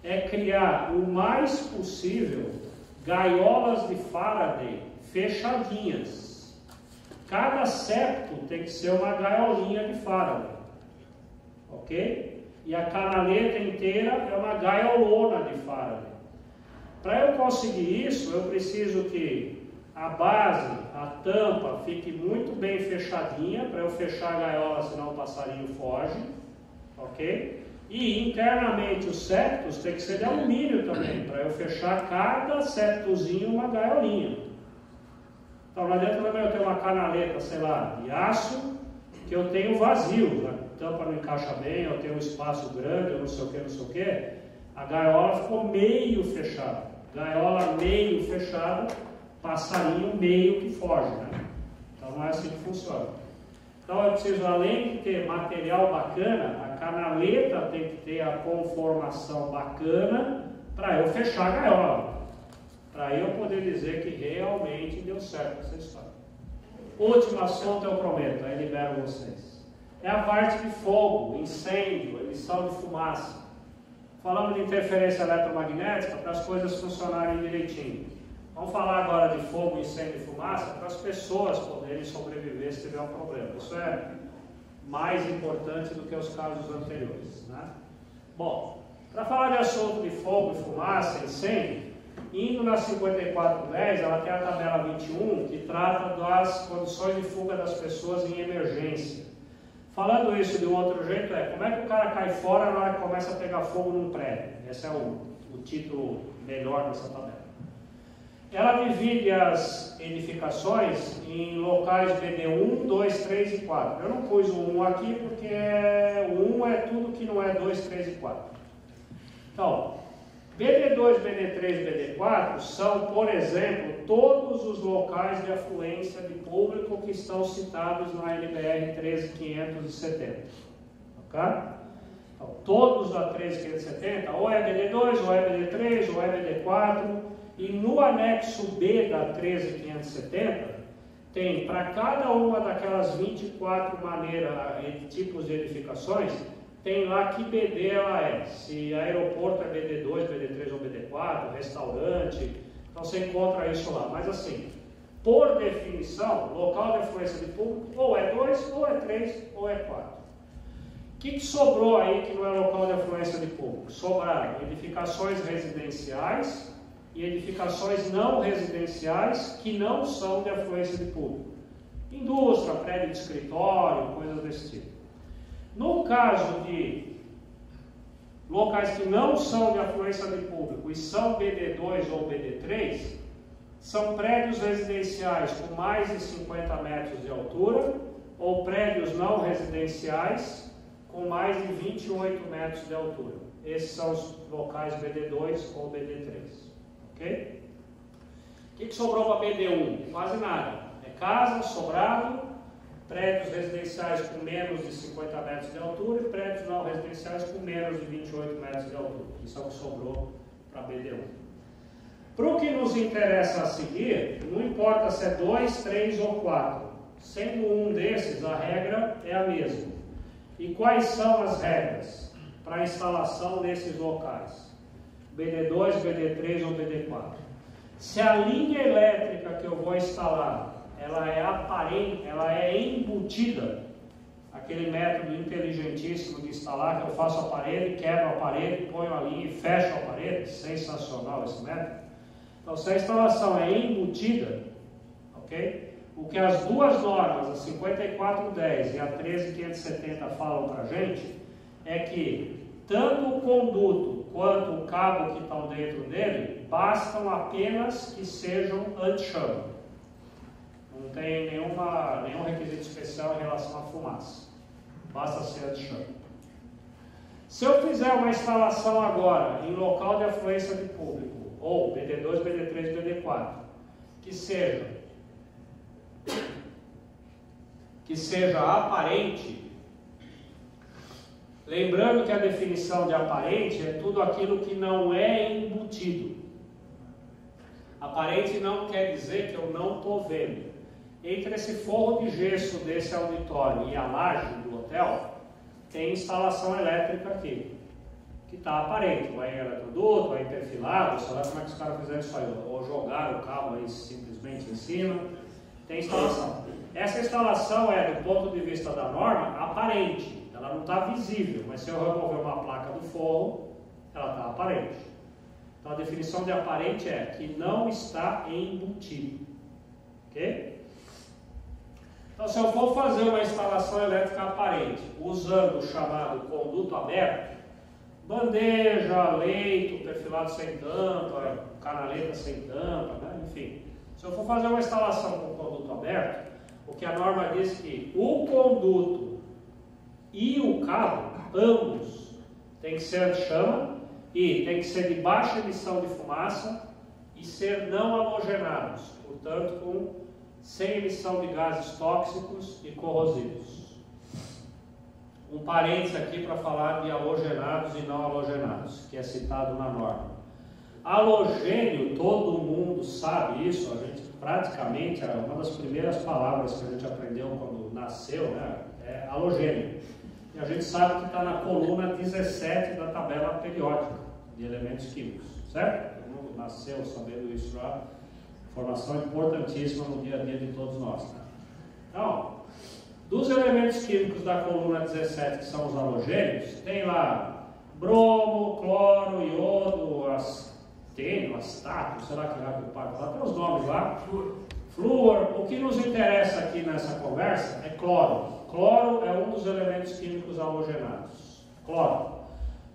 é criar o mais possível gaiolas de Faraday fechadinhas. Cada septo tem que ser uma gaiolinha de Faraday, ok? E a canaleta inteira é uma gaiolona de Faraday. Para eu conseguir isso, eu preciso que a base, a tampa, fique muito bem fechadinha, para eu fechar a gaiola, senão o passarinho foge, ok? E internamente os septos tem que ser de alumínio também, para eu fechar cada septozinho uma gaiolinha. Então lá dentro também eu tenho uma canaleta, sei lá, de aço, que eu tenho vazio, a tampa não encaixa bem, eu tenho um espaço grande, eu não sei o que, a gaiola ficou meio fechada. Gaiola meio fechada, passarinho meio que foge, né? Então não é assim que funciona. Então eu preciso, além de ter material bacana, a canaleta tem que ter a conformação bacana para eu fechar a gaiola. Para eu poder dizer que realmente deu certo essa história. Último assunto eu prometo, aí libero vocês. É a parte de fogo, incêndio, emissão de fumaça. Falamos de interferência eletromagnética para as coisas funcionarem direitinho. Vamos falar agora de fogo, incêndio e fumaça para as pessoas poderem sobreviver se tiver um problema. Isso é mais importante do que os casos anteriores, né? Bom, para falar de assunto de fogo, fumaça, incêndio, indo na 5410, ela tem a tabela 21, que trata das condições de fuga das pessoas em emergência. Falando isso de um outro jeito, como é que o cara cai fora na hora que começa a pegar fogo num prédio? Esse é o título melhor dessa tabela. Ela divide as edificações em locais BD1, 2, 3 e 4. Eu não pus o 1 aqui porque o 1 é tudo que não é 2, 3 e 4. Então, BD2, BD3 e BD4 são, por exemplo, todos os locais de afluência de público que estão citados na LBR 13570. Ok? Então, todos da 13570, ou é BD2, ou é BD3, ou é BD4. E no anexo B da 13570, tem para cada uma daquelas 24 tipos de edificações, tem lá que BD ela é. Se aeroporto é BD2, BD3 ou BD4, restaurante, então você encontra isso lá. Mas assim, por definição, local de afluência de público ou é 2, ou é 3, ou é 4. O que sobrou aí que não é local de afluência de público? Sobraram edificações residenciais e edificações não residenciais que não são de afluência de público. Indústria, prédio de escritório, coisas desse tipo. No caso de locais que não são de afluência de público e são BD2 ou BD3, são prédios residenciais com mais de 50 metros de altura ou prédios não residenciais com mais de 28 metros de altura. Esses são os locais BD2 ou BD3. Ok? O que sobrou para BD1? Quase nada. É casa, sobrado, prédios residenciais com menos de 50 metros de altura e prédios não residenciais com menos de 28 metros de altura. Isso é o que sobrou para BD1. Para o que nos interessa a seguir, não importa se é 2, 3 ou 4. Sendo um desses, a regra é a mesma. E quais são as regras para a instalação desses locais? BD2, BD3 ou BD4. Se a linha elétrica que eu vou instalar, ela é aparente, ela é embutida, aquele método inteligentíssimo de instalar, que eu faço a parede, quebro a parede, ponho a linha e fecho a parede, sensacional esse método. Então, se a instalação é embutida, ok? O que as duas normas, a 5410 e a 13570 falam para a gente, é que tanto o conduto quanto o cabo que estão dentro dele, bastam apenas que sejam anti-chama. Não tem nenhum requisito especial em relação à fumaça. Basta ser anti-chama. Se eu fizer uma instalação agora em local de afluência de público, ou BD2, BD3, BD4, que seja aparente, lembrando que a definição de aparente é tudo aquilo que não é embutido. Aparente não quer dizer que eu não estou vendo. Entre esse forro de gesso desse auditório e a laje do hotel, tem instalação elétrica aqui, que está aparente. Vai em eletroduto, vai em perfilado, sei lá como é que os caras fizeram isso aí, ou jogaram o cabo aí simplesmente em cima. Tem instalação. Essa instalação é, do ponto de vista da norma, aparente. Ela não está visível, mas se eu remover uma placa do forro, ela está aparente. Então a definição de aparente é que não está embutido. Ok? Então se eu for fazer uma instalação elétrica aparente, usando o chamado conduto aberto, bandeja, leito, perfilado sem tampa, canaleta sem tampa, né? Enfim. Se eu for fazer uma instalação com conduto aberto, o que a norma diz que o conduto e o cabo, ambos, tem que ser anti-chama e tem que ser de baixa emissão de fumaça e ser não halogenados, portanto, sem emissão de gases tóxicos e corrosivos. Um parênteses aqui para falar de halogenados e não halogenados, que é citado na norma. Halogênio, todo mundo sabe isso, a gente praticamente, uma das primeiras palavras que a gente aprendeu quando nasceu, né, é halogênio. E a gente sabe que está na coluna 17 da tabela periódica de elementos químicos, certo? Todo mundo nasceu sabendo isso já, informação importantíssima no dia a dia de todos nós. Né? Então, dos elementos químicos da coluna 17, que são os halogênios, tem lá bromo, cloro, iodo, astênio, astato, sei lá que raio que paga lá, tem os nomes lá. Flúor. O que nos interessa aqui nessa conversa é cloro. Cloro é um dos elementos químicos halogenados. Cloro.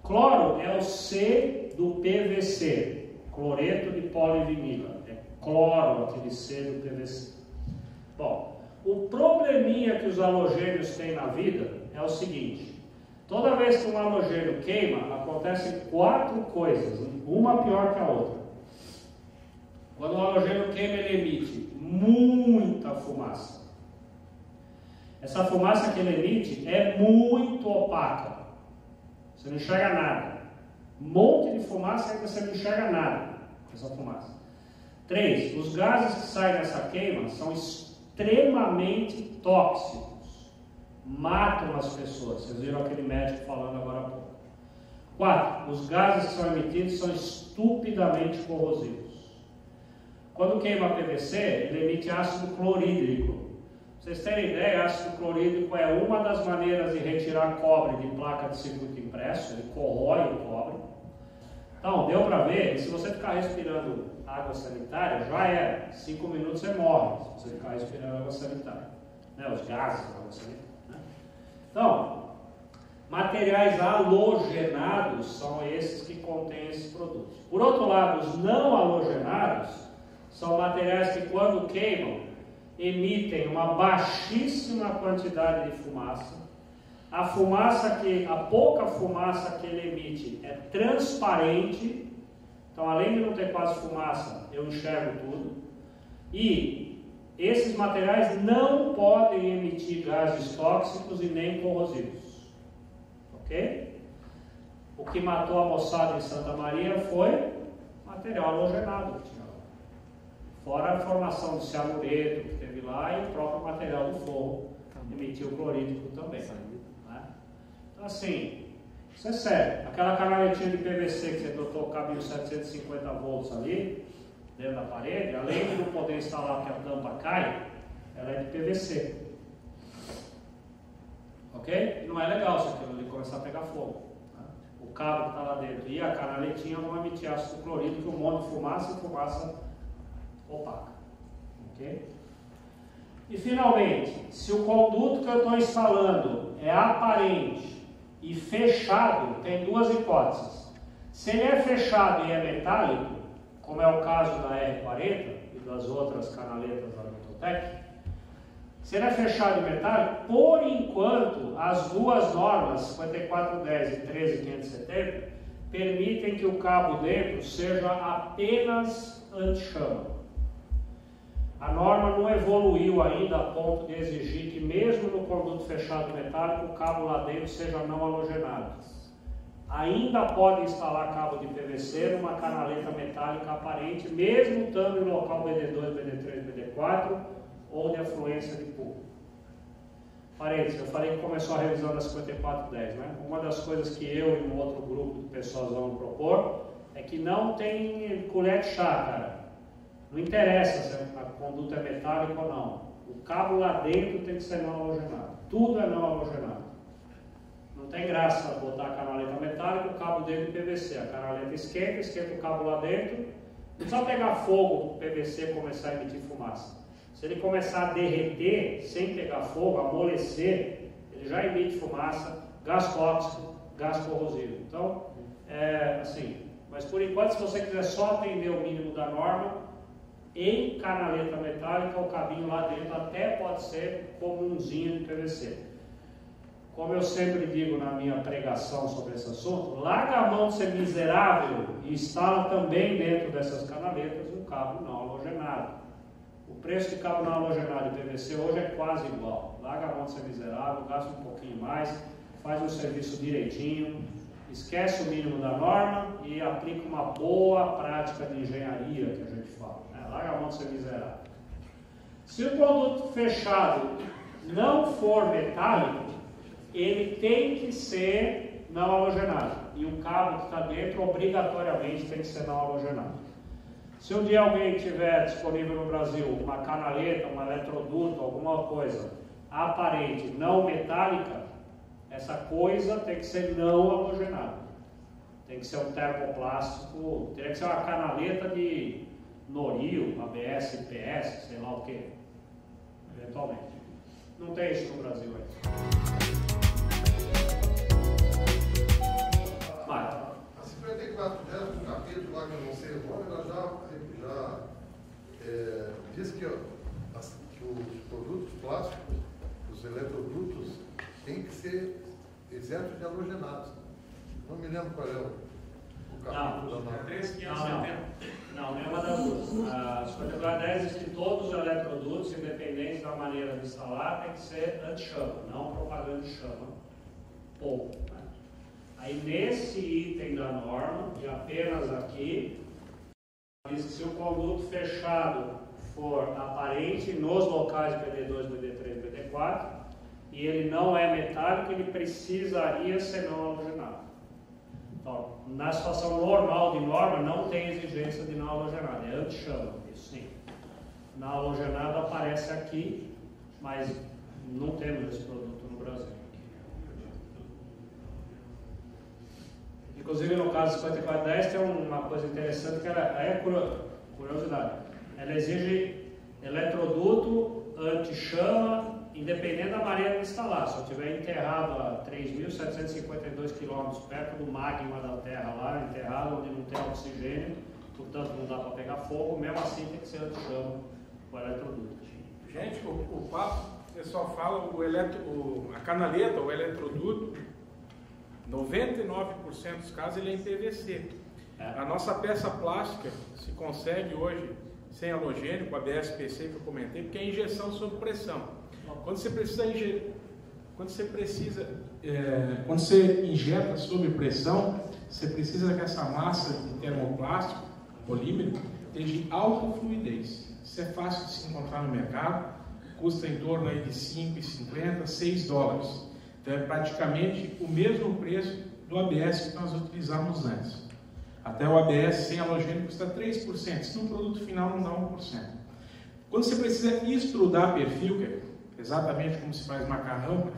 Cloro é o C do PVC, cloreto de polivinila. É cloro, aquele C do PVC. Bom, o probleminha que os halogênios têm na vida é o seguinte: toda vez que um halogênio queima, acontecem 4 coisas, uma pior que a outra. Quando o halogênio queima, ele emite muita fumaça. Essa fumaça que ele emite é muito opaca. Você não enxerga nada. Um monte de fumaça e ainda você não enxerga nada com essa fumaça. 3. Os gases que saem dessa queima são extremamente tóxicos. Matam as pessoas. Vocês viram aquele médico falando agora há pouco. 4. Os gases que são emitidos são estupidamente corrosivos. Quando queima PVC, ele emite ácido clorídrico. Pra vocês terem ideia, ácido clorídrico é uma das maneiras de retirar cobre de placa de circuito impresso, ele corrói o cobre. Então, deu para ver, e se você ficar respirando água sanitária, já era. 5 minutos você morre, se você ficar respirando água sanitária. Né? Os gases da água sanitária. Né? Então, materiais halogenados são esses que contêm esses produtos. Por outro lado, os não halogenados são materiais que, quando queimam, emitem uma baixíssima quantidade de fumaça. A pouca fumaça que ele emite é transparente. Então, além de não ter quase fumaça, eu enxergo tudo. E esses materiais não podem emitir gases tóxicos e nem corrosivos. Ok? O que matou a moçada em Santa Maria foi material halogenado. Fora a formação de cianureto que teve lá e o próprio material do fogo emitiu clorídrico também. Né? Então, assim, isso é sério. Aquela canaletinha de PVC que você botou o cabinho 750 volts ali, dentro da parede, além de não poder instalar porque a tampa cai, ela é de PVC. Ok? E não é legal se aquilo ali começar a pegar fogo. Né? O cabo que está lá dentro e a canaletinha vão emitir ácido clorídrico, um monte de fumaça e fumaça opaca. Ok? E finalmente, se o conduto que eu estou instalando é aparente e fechado, tem 2 hipóteses. Se ele é fechado e é metálico, como é o caso da R40 e das outras canaletas da Nutotec, se ele é fechado e metálico, por enquanto, as 2 normas, 5410 e 13570, permitem que o cabo dentro seja apenas anti-chama. A norma não evoluiu ainda a ponto de exigir que mesmo no conduto fechado metálico, o cabo lá dentro seja não halogenado. Ainda pode instalar cabo de PVC numa canaleta metálica aparente, mesmo estando em local BD2, BD3, BD4 ou de afluência de público. Parênteses, eu falei que começou a revisão da 5410, né? Uma das coisas que eu e um outro grupo de pessoas vamos propor é que não tem colher de chá, cara. Não interessa se a conduta é metálica ou não. O cabo lá dentro tem que ser não halogenado. Tudo é não halogenado. Não tem graça botar a canaleta metálica, o cabo dentro de PVC. A canaleta esquenta o cabo lá dentro. Não precisa pegar fogo para o PVC começar a emitir fumaça. Se ele começar a derreter sem pegar fogo, amolecer, ele já emite fumaça, gás tóxico, gás corrosivo. Então, assim, mas por enquanto, se você quiser só atender o mínimo da norma, em canaleta metálica, o cabinho lá dentro até pode ser comunzinho de PVC. Como eu sempre digo na minha pregação sobre esse assunto, larga a mão de ser miserável e instala também dentro dessas canaletas um cabo não halogenado. O preço de cabo não halogenado de PVC hoje é quase igual. Larga a mão de ser miserável, gasta um pouquinho mais, faz o serviço direitinho, esquece o mínimo da norma e aplica uma boa prática de engenharia, que a gente fala. Né? Larga a mão de ser miserável. Se o produto fechado não for metálico, ele tem que ser não halogenado. E o cabo que está dentro, obrigatoriamente, tem que ser não halogenado. Se um dia alguém tiver disponível no Brasil uma canaleta, um eletroduto, alguma coisa aparente não metálica, essa coisa tem que ser não halogenada. Tem que ser um termoplástico, tem que ser uma canaleta de Noril, ABS, PS, sei lá o que, eventualmente. Não tem isso no Brasil ainda. A 5410, um capítulo lá que eu não sei o nome, ela já diz que os produtos plásticos, os eletrodutos, têm que ser isentos de halogenados. Não me lembro qual é o capítulo da norma. 3.570. Não, nenhuma das duas. A 5410 diz que todos os eletrodutos, independente da maneira de instalar, tem que ser anti-chama, não propaganda de chama. Pouco. Né? Aí nesse item da norma, e apenas aqui, diz que se o conduto fechado for aparente nos locais BD2, BD3, BD4, e ele não é metálico, ele precisaria ser não halogenado. Então, na situação normal de norma, não tem exigência de não halogenado, é anti-chama, isso sim. Não halogenado aparece aqui, mas não temos esse produto no Brasil. Inclusive, no caso 5410, tem uma coisa interessante que é curiosidade. Ela exige eletroduto anti-chama, independente da maneira de instalar. Se eu estiver enterrado a 3.752 km perto do magma da Terra, lá enterrado onde não tem oxigênio, portanto não dá para pegar fogo, mesmo assim tem que ser anti-chama o eletroduto. Gente, o papo, o pessoal fala a canaleta, o eletroduto, 99% dos casos ele é em PVC. A nossa peça plástica se consegue hoje sem halogênio, com a ABS-PC que eu comentei, porque é injeção sob pressão. Quando você injeta sob pressão, você precisa que essa massa de termoplástico, polímero, esteja alta fluidez. Isso é fácil de se encontrar no mercado, custa em torno aí de $5,50, $6. Então é praticamente o mesmo preço do ABS que nós utilizamos antes. Até o ABS sem halogênio custa 3%, se no produto final não dá 1%. Quando você precisa extrudar perfil, que é exatamente como se faz macarrão,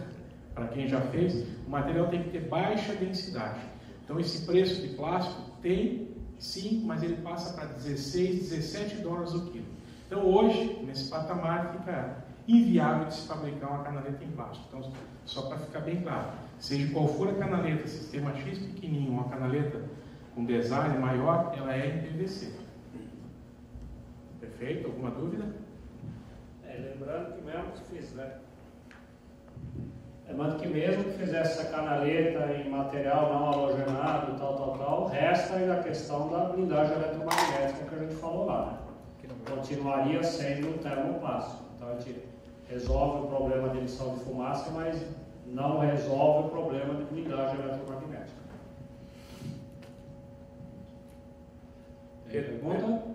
para quem já fez, o material tem que ter baixa densidade. Então esse preço de plástico tem sim, mas ele passa para $16, $17 o quilo. Então hoje, nesse patamar, fica inviável de se fabricar uma canaleta em plástico. Então, só para ficar bem claro, seja qual for a canaleta, sistema X pequenininho, uma canaleta com design maior, ela é em PVC. Perfeito? Alguma dúvida? Lembrando que mesmo que mesmo que fizesse essa canaleta em material não halogenado, tal, resta ainda a questão da blindagem eletromagnética que a gente falou lá, né? Continuaria sendo um termoplástico. Então a gente resolve o problema de emissão de fumaça, mas não resolve o problema de blindagem eletromagnética.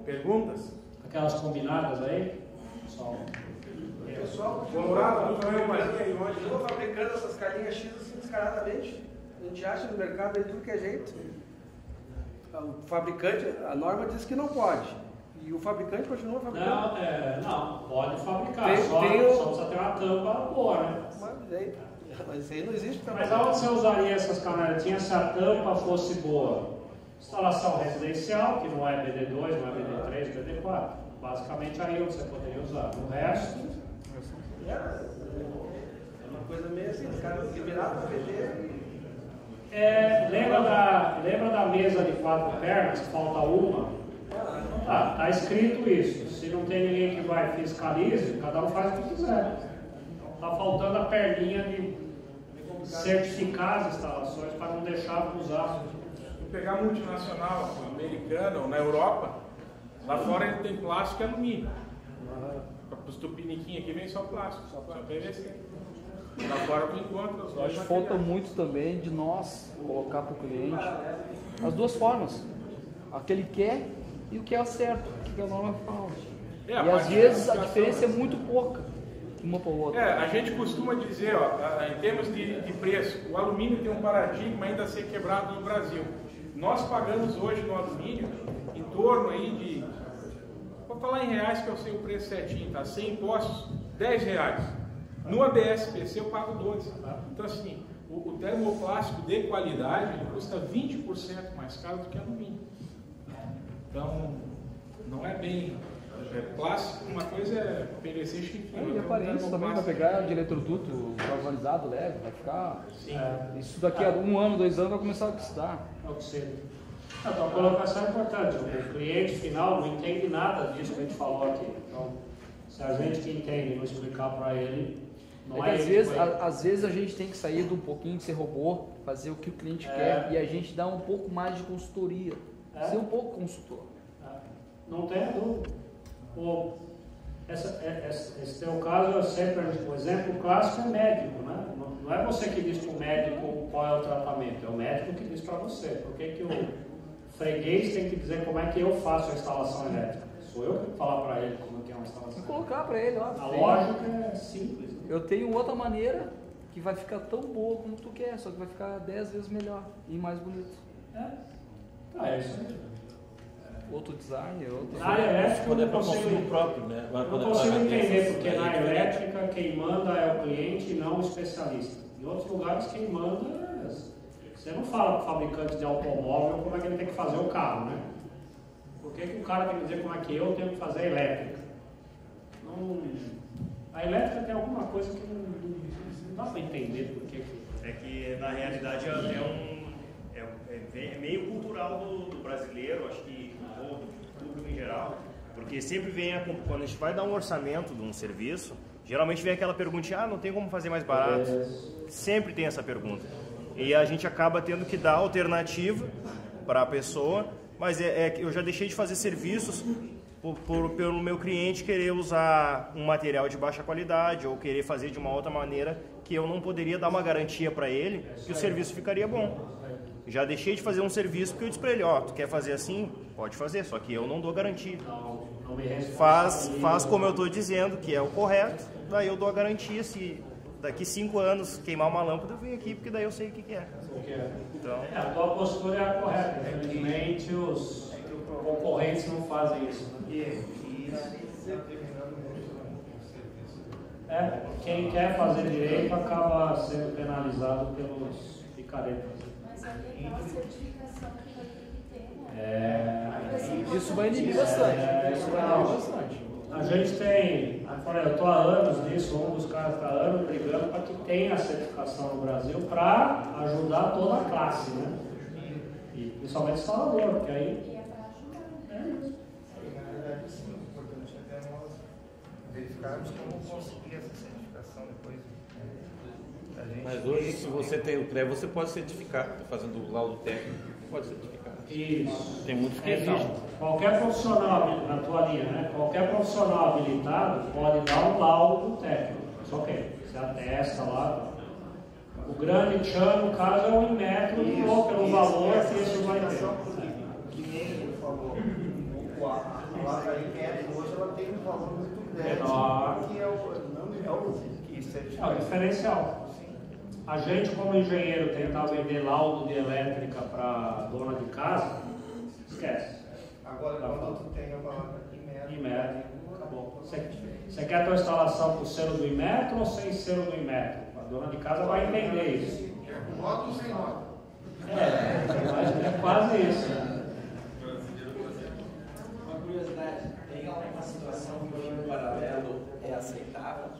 Perguntas? Aquelas combinadas aí, pessoal, continua fabricando essas calinhas X assim descaradamente. A gente acha no mercado de tudo que é jeito. O fabricante, a norma diz que não pode. E o fabricante continua fabricando. Não, pode fabricar. Só precisa ter uma tampa boa, né? Mas isso aí não existe também. Mas aonde você usaria essas canaletinhas se a tampa fosse boa? Instalação residencial, que não é BD2, não é BD3, BD4. Basicamente aí onde você poderia usar. O resto. É uma coisa meio assim, os caras liberaram para vender. Lembra lembra da mesa de 4 pernas, que falta uma? Tá escrito isso. Se não tem ninguém que vai fiscalize, cada um faz o que quiser. Está faltando a perninha de certificar as instalações para não deixar usar. Se pegar multinacional americana ou na Europa, lá fora ele tem plástico e alumínio. Para os tupiniquinhos aqui vem só plástico, só PVC. Lá fora tu encontra os Eu acho que falta muito também de nós colocar para o cliente as duas formas. A que ele quer e o que é o certo, o que a norma fala. E às vezes a diferença é muito pouca uma para outra. A gente costuma dizer, em termos de preço, o alumínio tem um paradigma ainda a ser quebrado no Brasil. Nós pagamos hoje no alumínio em torno aí de, vou falar em reais que eu sei o preço certinho, tá? Sem impostos, R$10. No ABS-PC eu pago 12. Tá? Então assim, o termoplástico de qualidade ele custa 20% mais caro do que alumínio. Então, não é bem plástico, uma coisa é PVC chifrinho. E a aparência também vai pegar de eletroduto galvanizado leve, vai ficar. Sim. Isso daqui a 1 ano, 2 anos vai começar a oxidar. Então, a colocação é importante. O cliente final não entende nada disso que a gente falou aqui. Então, se a gente que entende não explicar para ele, não é ele. Às vezes a gente tem que sair de um pouquinho de ser robô, fazer o que o cliente quer e a gente dá um pouco mais de consultoria. Ser um pouco consultor. Não tem dúvida. Esse teu caso, eu sempre, o exemplo clássico é médico, né? Não é você que diz para o médico qual é o tratamento, é o médico que diz para você. Por que o freguês tem que dizer como é que eu faço a instalação elétrica? Sou eu que tenho que falar para ele como é que é uma instalação. E colocar para ele, ó. A lógica é simples. Eu tenho outra maneira que vai ficar tão boa como tu quer, só que vai ficar 10 vezes melhor e mais bonito. É isso aí. Outro design, outro... Na área elétrica eu não consigo, próprio, né? não consigo entender, porque na elétrica quem manda é o cliente e não o especialista. Em outros lugares quem manda é... Você não fala para o fabricante de automóvel como é que ele tem que fazer o carro, né? Por que o cara tem que dizer como é que eu tenho que fazer a elétrica? A elétrica tem alguma coisa que não dá para entender por que... É que na realidade é meio cultural do brasileiro, acho que do público em geral, porque sempre vem, quando a gente vai dar um orçamento de um serviço, geralmente vem aquela pergunta, não tem como fazer mais barato? Sempre tem essa pergunta. E a gente acaba tendo que dar alternativa para a pessoa, mas eu já deixei de fazer serviços pelo meu cliente querer usar um material de baixa qualidade ou querer fazer de uma outra maneira que eu não poderia dar uma garantia para ele que o serviço ficaria bom. Já deixei de fazer um serviço porque eu disse para ele, tu quer fazer assim? Pode fazer, só que eu não dou garantia. Faz como eu estou dizendo, que é o correto, daí eu dou a garantia. Se daqui 5 anos queimar uma lâmpada, eu venho aqui, porque daí eu sei o que é. Então... a tua postura é a correta. Infelizmente, os concorrentes não fazem isso. Quem quer fazer direito acaba sendo penalizado pelos picaretas. Mas é legal a certificação que vai ter que ter, né? Isso vai inibir bastante. A gente tem, eu estou há anos nisso, um dos caras está há anos brigando para que tenha a certificação no Brasil para ajudar toda a classe, né? E principalmente o instalador, porque aí... Verificarmos como conseguir essa certificação depois. Mas hoje, se você tem o CREA, você pode certificar. Está fazendo o laudo técnico, pode certificar. Isso. Tem muitos que não. Qualquer profissional, na tua linha, né? Qualquer profissional habilitado pode dar um laudo técnico. Só que você atesta lá. O grande tchan, no caso, é o Inmetro, pelo valor que isso vai ter. Que nem ele falou. A placa Inmetro hoje ela tem um valor muito grande. Que é o diferencial. A gente, como engenheiro, tentar vender laudo de elétrica para dona de casa, esquece. Agora, quando tu tem a palavra Inmetro, acabou. Você quer a tua instalação com o selo do Inmetro ou sem selo do Inmetro? A dona de casa vai entender isso. Nota ou sem nota? É quase isso. Uma curiosidade, tem alguma situação que o fio paralelo é aceitável?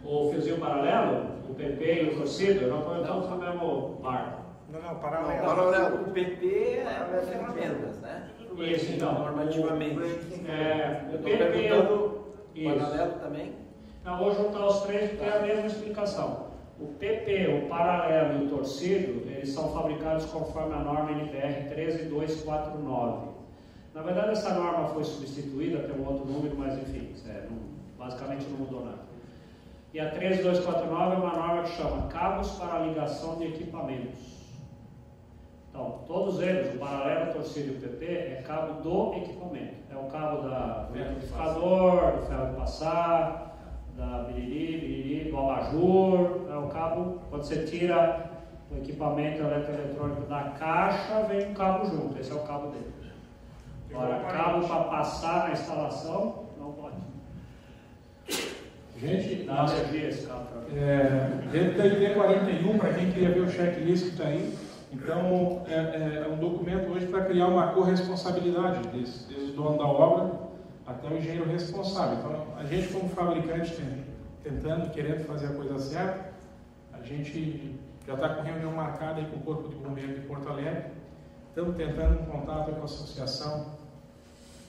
O fiozinho paralelo, o PP e o torcido, não estamos no mesmo mar. Não, paralelo. Paralelo. O PP é ferramentas, né? Isso, então. Normativamente. O PP perguntando paralelo também? Não, vou juntar os três porque é a mesma explicação. O PP, o paralelo e o torcido, eles são fabricados conforme a norma NBR 13249. Na verdade, essa norma foi substituída, tem um outro número, mas enfim, basicamente não mudou nada. E a 13249 é uma norma que chama cabos para ligação de equipamentos. Então, todos eles, o paralelo, o torcido e o PP, é cabo do equipamento. É o cabo do amplificador, do ferro de passar, da biriri, do abajur. É o cabo, quando você tira o equipamento eletroeletrônico da caixa, vem um cabo junto. Esse é o cabo dele. Agora, cabo para passar na instalação, não pode. Gente, dá alergia esse cabo. Dentro da IP 41, para quem queria ver o checklist que está aí, então é um documento hoje para criar uma corresponsabilidade desde o dono da obra até o engenheiro responsável. Então, a gente como fabricante tentando, querendo fazer a coisa certa, a gente já está com reunião marcada aí com o Corpo de Bombeiros de Porto Alegre. Estamos tentando um contato com a associação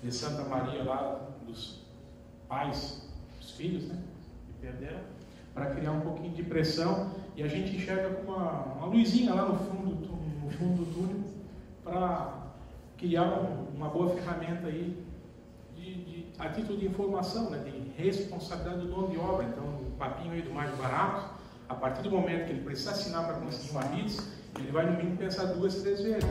de Santa Maria, lá dos pais, dos filhos, né, que perderam, para criar um pouquinho de pressão, e a gente enxerga com uma luzinha lá no fundo do túnel para criar uma boa ferramenta aí a título de informação, né, de responsabilidade do dono de obra. Então, o papinho aí do mais barato, a partir do momento que ele precisa assinar para conseguir uma BITS, ele vai no mínimo pensar 2, 3 vezes.